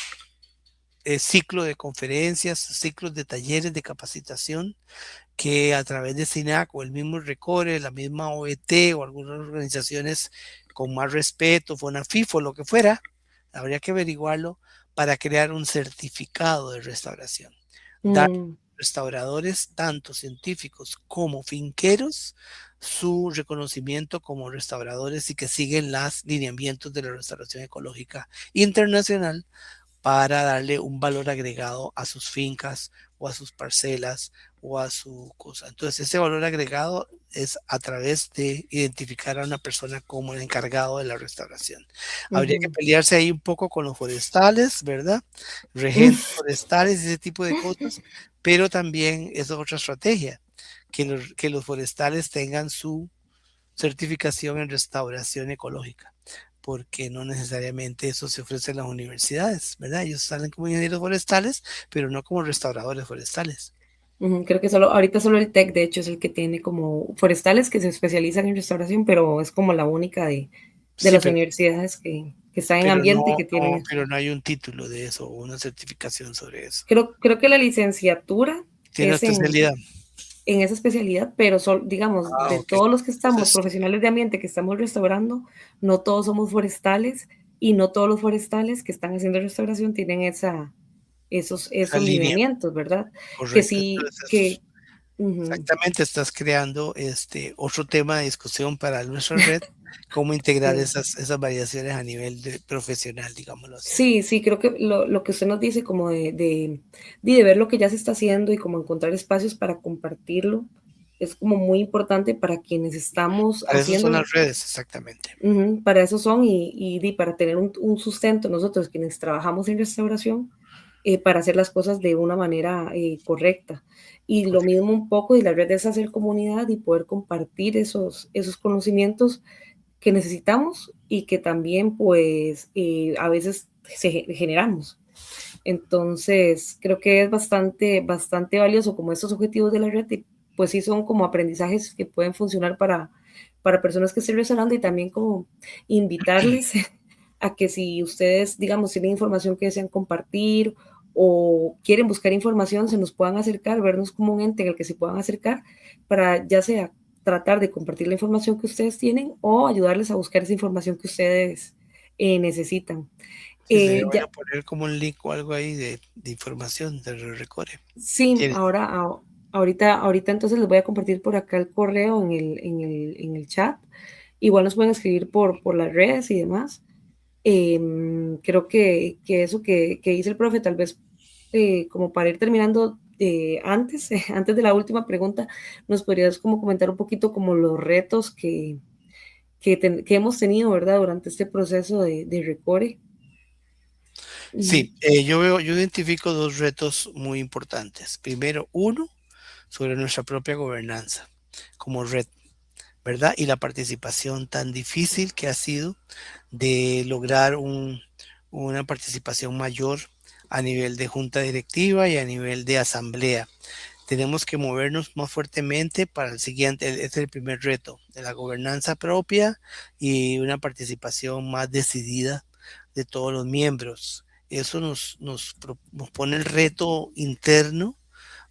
ciclo de conferencias, ciclos de talleres de capacitación que a través de SINAC o el mismo RECORE, la misma OET o algunas organizaciones con más respeto, FONAFIFO, lo que fuera, habría que averiguarlo para crear un certificado de restauración. Dar a mm, restauradores, tanto científicos como finqueros, su reconocimiento como restauradores y que siguen los lineamientos de la restauración ecológica internacional para darle un valor agregado a sus fincas o a sus parcelas o a su cosa. Entonces, ese valor agregado es a través de identificar a una persona como el encargado de la restauración. Habría que ujú. pelearse ahí un poco con los forestales, ¿verdad? Regentes forestales y ese tipo de cosas, pero también es otra estrategia, que los forestales tengan su certificación en restauración ecológica, porque no necesariamente eso se ofrece en las universidades, ¿verdad? Ellos salen como ingenieros forestales, pero no como restauradores forestales. Ujú, creo que ahorita solo el TEC, de hecho, es el que tiene como forestales que se especializan en restauración, pero es como la única de Sí, las universidades que están en pero ambiente y que tienen eso. pero no hay un título de eso o una certificación sobre eso. Creo que la licenciatura Tiene una es especialidad. en esa especialidad, pero digamos, de Ok. todos los que estamos, Entonces, profesionales de ambiente que estamos restaurando, no todos somos forestales y no todos los forestales que están haciendo restauración tienen esa esos línea, lineamientos, ¿verdad? Que correcto. sí, Entonces, ujú, exactamente, estás creando otro tema de discusión para nuestra red, cómo integrar sí. esas variaciones a nivel profesional, digámoslo así. Sí, sí, creo que lo que usted nos dice como de ver lo que ya se está haciendo y como encontrar espacios para compartirlo, es como muy importante para quienes estamos Para eso son haciendo. las redes, exactamente. Ujú, para eso son para tener un sustento nosotros quienes trabajamos en restauración, para hacer las cosas de una manera, correcta. Y lo Correcto. mismo un poco, y la red es hacer comunidad y poder compartir esos conocimientos que necesitamos y que también, pues, a veces generamos. Entonces, creo que es bastante valioso como estos objetivos de la red, y pues sí son como aprendizajes que pueden funcionar para personas que estén resonando y también como invitarles a que si ustedes, digamos, tienen información que desean compartir o quieren buscar información, se nos puedan acercar, vernos como un ente en el que se puedan acercar para ya sea tratar de compartir la información que ustedes tienen o ayudarles a buscar esa información que ustedes necesitan. Sí, sería bueno Ya, poner como un link o algo ahí de información de Recore. sí, Tiene- ahorita entonces les voy a compartir por acá el correo en el chat. Igual nos pueden escribir por las redes y demás. Creo que eso que dice el profe, tal vez como para ir terminando antes, antes de la última pregunta, nos podrías como comentar un poquito como los retos que hemos tenido, ¿verdad? Durante este proceso de Recore. Ujú, Sí, yo identifico dos retos muy importantes. Primero, uno, sobre nuestra propia gobernanza como red, ¿verdad? Y la participación tan difícil que ha sido de lograr una participación mayor a nivel de junta directiva y a nivel de asamblea. Tenemos que movernos más fuertemente para el siguiente, este es el primer reto, de la gobernanza propia y una participación más decidida de todos los miembros. Eso nos pone el reto interno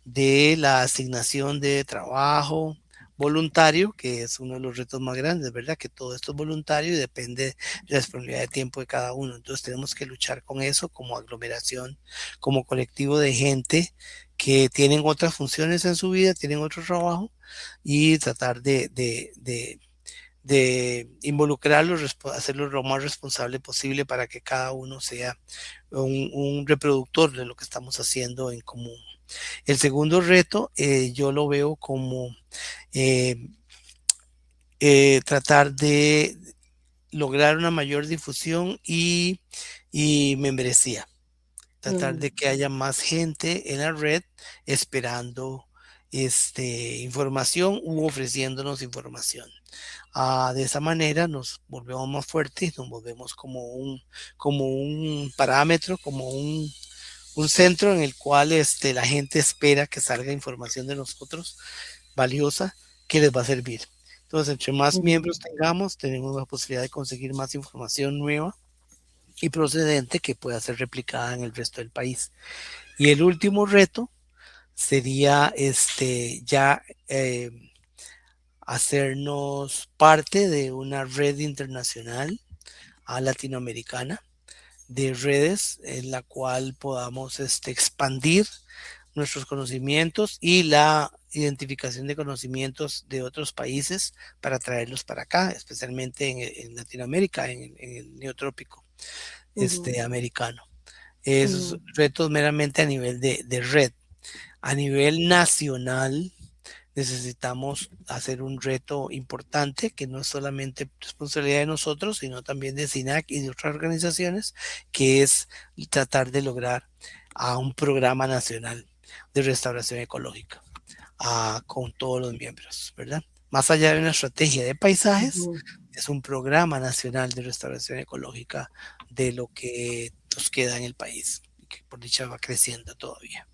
de la asignación de trabajo voluntario, que es uno de los retos más grandes, ¿verdad? Que todo esto es voluntario y depende de la disponibilidad de tiempo de cada uno. Entonces tenemos que luchar con eso como aglomeración, como colectivo de gente que tienen otras funciones en su vida, tienen otro trabajo y tratar de involucrarlos, hacerlos lo más responsable posible para que cada uno sea un reproductor de lo que estamos haciendo en común. El segundo reto yo lo veo como eh, tratar de lograr una mayor difusión y membresía. Tratar ujú, de que haya más gente en la red esperando información u ofreciéndonos información. De esa manera nos volvemos más fuertes, nos volvemos como un parámetro, como un centro en el cual la gente espera que salga información de nosotros valiosa que les va a servir. Entonces, entre más ujú, miembros tengamos, tenemos la posibilidad de conseguir más información nueva y procedente que pueda ser replicada en el resto del país. Y el último reto sería ya hacernos parte de una red internacional latinoamericana de redes en la cual podamos expandir nuestros conocimientos y la identificación de conocimientos de otros países para traerlos para acá, especialmente en Latinoamérica, en el neotrópico ujú, americano. Esos ujú, retos meramente a nivel de red. A nivel nacional, necesitamos hacer un reto importante que no es solamente responsabilidad de nosotros, sino también de SINAC y de otras organizaciones, que es tratar de lograr un programa nacional de restauración ecológica con todos los miembros, ¿verdad? Más allá de una estrategia de paisajes, ujú. es un programa nacional de restauración ecológica de lo que nos queda en el país, y que por dicha va creciendo todavía.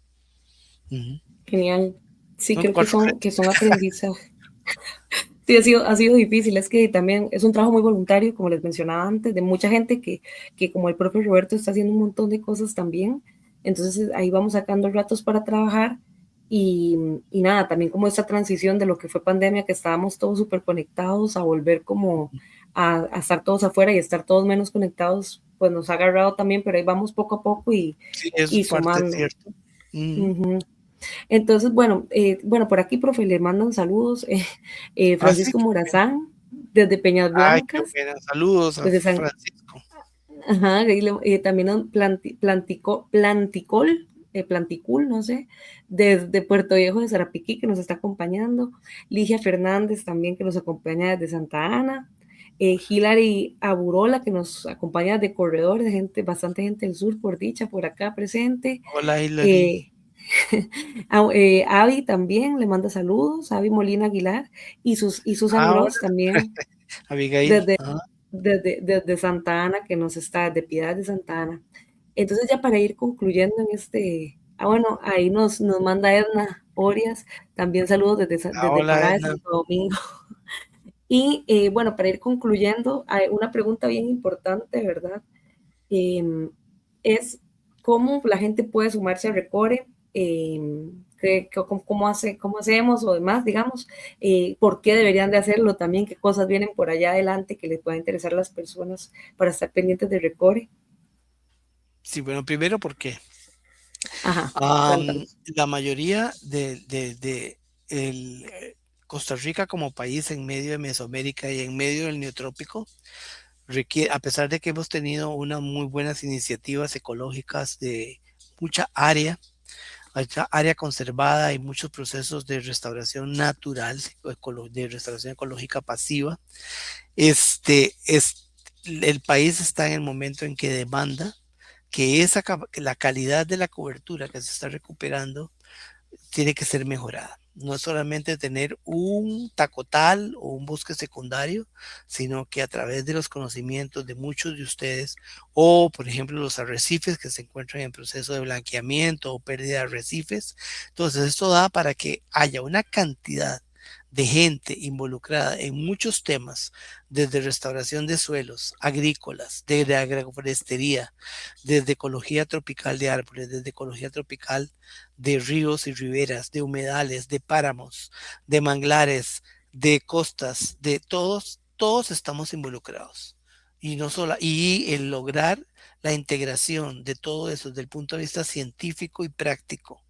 Ujú. Genial. Sí, Son creo cuatro que retos. son aprendizajes. Sí, ha sido difícil, es que también es un trabajo muy voluntario, como les mencionaba antes, de mucha gente que como el propio Roberto está haciendo un montón de cosas también, entonces ahí vamos sacando ratos para trabajar y nada, también como esta transición de lo que fue pandemia, que estábamos todos súper conectados, a volver como a estar todos afuera y estar todos menos conectados, pues nos ha agarrado también, pero ahí vamos poco a poco Sí, eso y es parte, sumando. ¿cierto? Ujú. Ujú. Entonces, bueno, bueno, por aquí, profe, le mandan saludos. Sí, Francisco qué bueno. Morazán, desde Peñas Ay, qué Blancas, buena. Saludos a desde San, Francisco. ajá, también a Planticol, Planticul, no sé, desde Puerto Viejo de Sarapiquí, que nos está acompañando. Ligia Fernández también, que nos acompaña desde Santa Ana. Hilary Aburola, que nos acompaña de corredor, de gente, bastante gente del sur, por dicha, por acá presente. Hola, Hilary. Eh, Avi también le manda saludos, Avi Molina Aguilar y Susan Ahora, Gross también Abigail. desde, desde Santa Ana, que nos está, de Piedad de Santa Ana. Entonces ya para ir concluyendo en bueno, ahí nos manda Edna Orias, también saludos desde Hola, Pará de Edna. Santo Domingo. Y bueno, para ir concluyendo, hay una pregunta bien importante, ¿verdad? Eh, es cómo la gente puede sumarse a Recore, cómo hacemos o demás, digamos, por qué deberían de hacerlo también, qué cosas vienen por allá adelante que les pueda interesar a las personas para estar pendientes de Recore. Sí, bueno, primero porque Ajá, cuéntanos. la mayoría de Costa Rica como país en medio de Mesoamérica y en medio del Neotrópico requiere, a pesar de que hemos tenido unas muy buenas iniciativas ecológicas de mucha área, área conservada y muchos procesos de restauración natural, de restauración ecológica pasiva, el país está en el momento en que demanda que la calidad de la cobertura que se está recuperando tiene que ser mejorada. No es solamente tener un tacotal o un bosque secundario, sino que a través de los conocimientos de muchos de ustedes, o por ejemplo los arrecifes que se encuentran en proceso de blanqueamiento o pérdida de arrecifes, entonces esto da para que haya una cantidad de gente involucrada en muchos temas, desde restauración de suelos agrícolas, desde agroforestería, desde ecología tropical de árboles, desde ecología tropical de ríos y riberas, de humedales, de páramos, de manglares, de costas, de todos estamos involucrados. Y no solo, y el lograr la integración de todo eso desde el punto de vista científico y práctico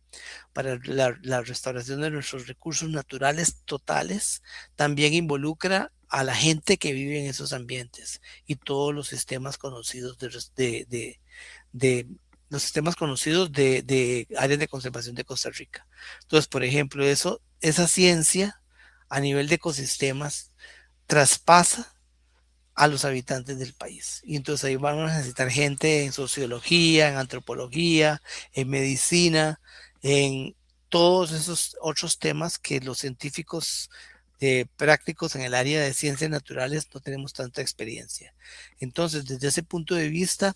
para la restauración de nuestros recursos naturales totales también involucra a la gente que vive en esos ambientes y todos los sistemas conocidos de los sistemas conocidos de áreas de conservación de Costa Rica. Entonces, por ejemplo, esa ciencia a nivel de ecosistemas traspasa a los habitantes del país. Y entonces ahí van a necesitar gente en sociología, en antropología, en medicina, en todos esos otros temas que los científicos prácticos en el área de ciencias naturales no tenemos tanta experiencia. Entonces, desde ese punto de vista,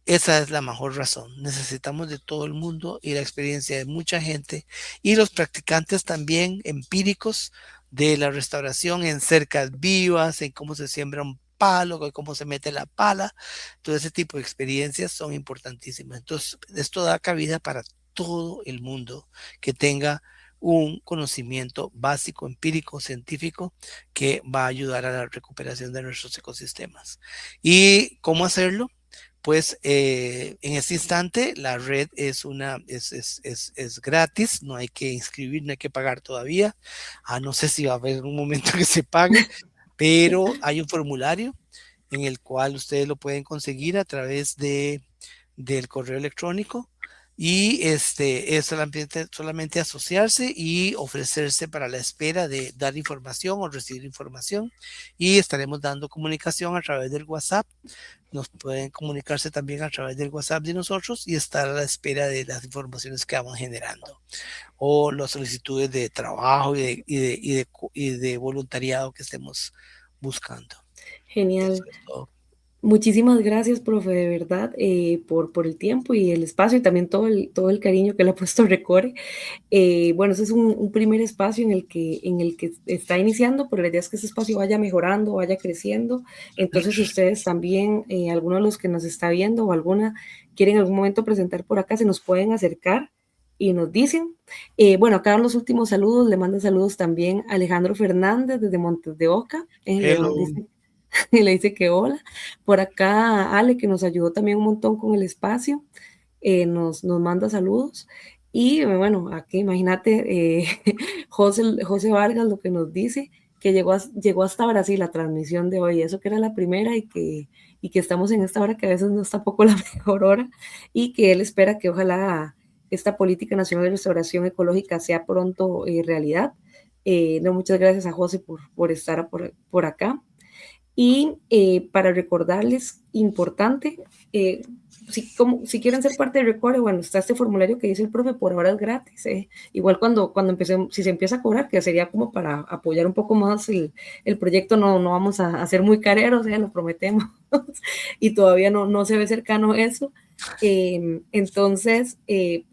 esa es la mejor razón. Necesitamos de todo el mundo y la experiencia de mucha gente y los practicantes también empíricos de la restauración en cercas vivas, en cómo se siembra un palo, en cómo se mete la pala. Todo ese tipo de experiencias son importantísimas. Entonces, esto da cabida para todo el mundo que tenga un conocimiento básico, empírico, científico, que va a ayudar a la recuperación de nuestros ecosistemas. ¿Y cómo hacerlo? Pues en este instante la red es gratis, no hay que inscribir, no hay que pagar todavía. No sé si va a haber un momento que se pague, pero hay un formulario en el cual ustedes lo pueden conseguir a través del correo electrónico y es solamente asociarse y ofrecerse para la espera de dar información o recibir información y estaremos dando comunicación a través del WhatsApp. Nos pueden comunicarse también a través del WhatsApp de nosotros y estar a la espera de las informaciones que vamos generando o las solicitudes de trabajo y de voluntariado que estemos buscando. Eso Genial. es todo. Muchísimas gracias, profe, de verdad, por el tiempo y el espacio y también todo el cariño que le ha puesto Recore. Bueno, ese es un primer espacio en el que está iniciando, pero la idea es que ese espacio vaya mejorando, vaya creciendo. Entonces, si ustedes también, alguno de los que nos está viendo o alguna quieren en algún momento presentar por acá, se nos pueden acercar y nos dicen. Bueno, acá los últimos saludos, le mando saludos también a Alejandro Fernández desde Montes de Oca. Hello. Dice y le dice que hola. Por acá Ale, que nos ayudó también un montón con el espacio, nos manda saludos. Y bueno, aquí imagínate, José Vargas lo que nos dice, que llegó hasta Brasil la transmisión de hoy, eso que era la primera y que estamos en esta hora que a veces no está poco la mejor hora, y que él espera que ojalá esta política nacional de restauración ecológica sea pronto realidad. No, muchas gracias a José por estar por acá. Y para recordarles, importante, si quieren ser parte del Recore, bueno, está este formulario que dice el profe, por ahora es gratis. Igual cuando empecemos, si se empieza a cobrar, que sería como para apoyar un poco más el proyecto, no vamos a ser muy careros, lo prometemos, y todavía no se ve cercano eso. Entonces,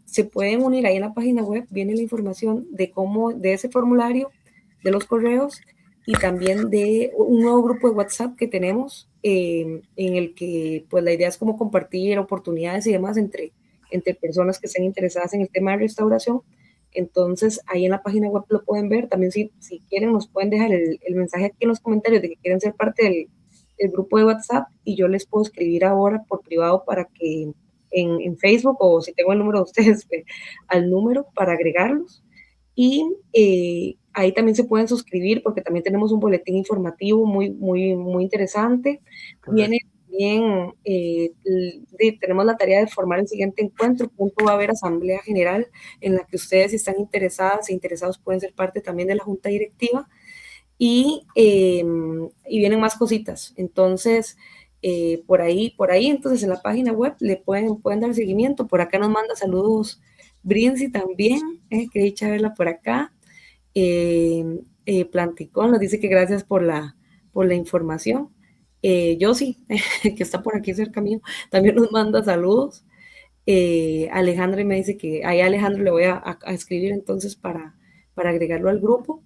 se pueden unir ahí en la página web, viene la información de ese formulario, de los correos, y también de un nuevo grupo de WhatsApp que tenemos, en el que pues la idea es como compartir oportunidades y demás entre personas que estén interesadas en el tema de restauración. Entonces ahí en la página web lo pueden ver. También si quieren nos pueden dejar el mensaje aquí en los comentarios de que quieren ser parte del grupo de WhatsApp y yo les puedo escribir ahora por privado para que en Facebook, o si tengo el número de ustedes, al número para agregarlos. y ahí también se pueden suscribir porque también tenemos un boletín informativo muy interesante. Viene correcto. también, tenemos la tarea de formar el siguiente encuentro. Pronto va a haber asamblea general en la que ustedes, si están interesadas e interesados, pueden ser parte también de la junta directiva. Y vienen más cositas. Entonces, por ahí, entonces en la página web le pueden dar seguimiento. Por acá nos manda saludos Brinzi también, que dicha verla por acá. Planticón nos dice que gracias por la información. Yo sí, que está por aquí cerca mío, también nos manda saludos. Alejandro me dice que ahí a Alejandro le voy a escribir entonces para agregarlo al grupo.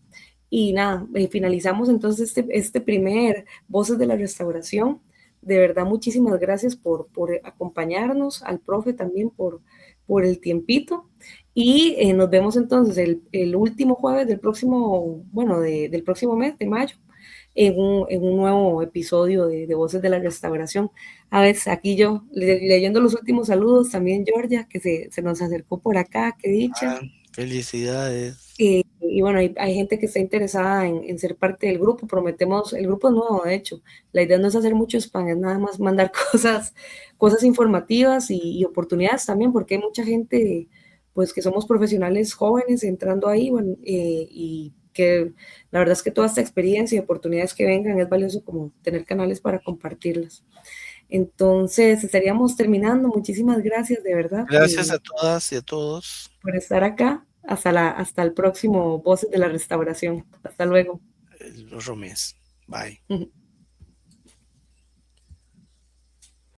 Y nada, finalizamos entonces este primer Voces de la Restauración. De verdad, muchísimas gracias por acompañarnos, al profe también por el tiempito. Y nos vemos entonces el último jueves del próximo, bueno, del próximo mes, de mayo, en un nuevo episodio de Voces de la Restauración. A ver, aquí yo leyendo los últimos saludos, también Georgia, que se nos acercó por acá, qué dicha. Ah, felicidades. Y bueno, hay gente que está interesada en ser parte del grupo. Prometemos, el grupo es nuevo, de hecho. La idea no es hacer mucho spam, es nada más mandar cosas informativas y oportunidades también, porque hay mucha gente, pues que somos profesionales jóvenes entrando ahí, bueno, y que la verdad es que toda esta experiencia y oportunidades que vengan es valioso como tener canales para compartirlas. Entonces, estaríamos terminando. Muchísimas gracias de verdad Gracias a todas y a todos. por estar acá. Hasta el próximo Voces de la Restauración. Hasta luego. Los Romés. Bye.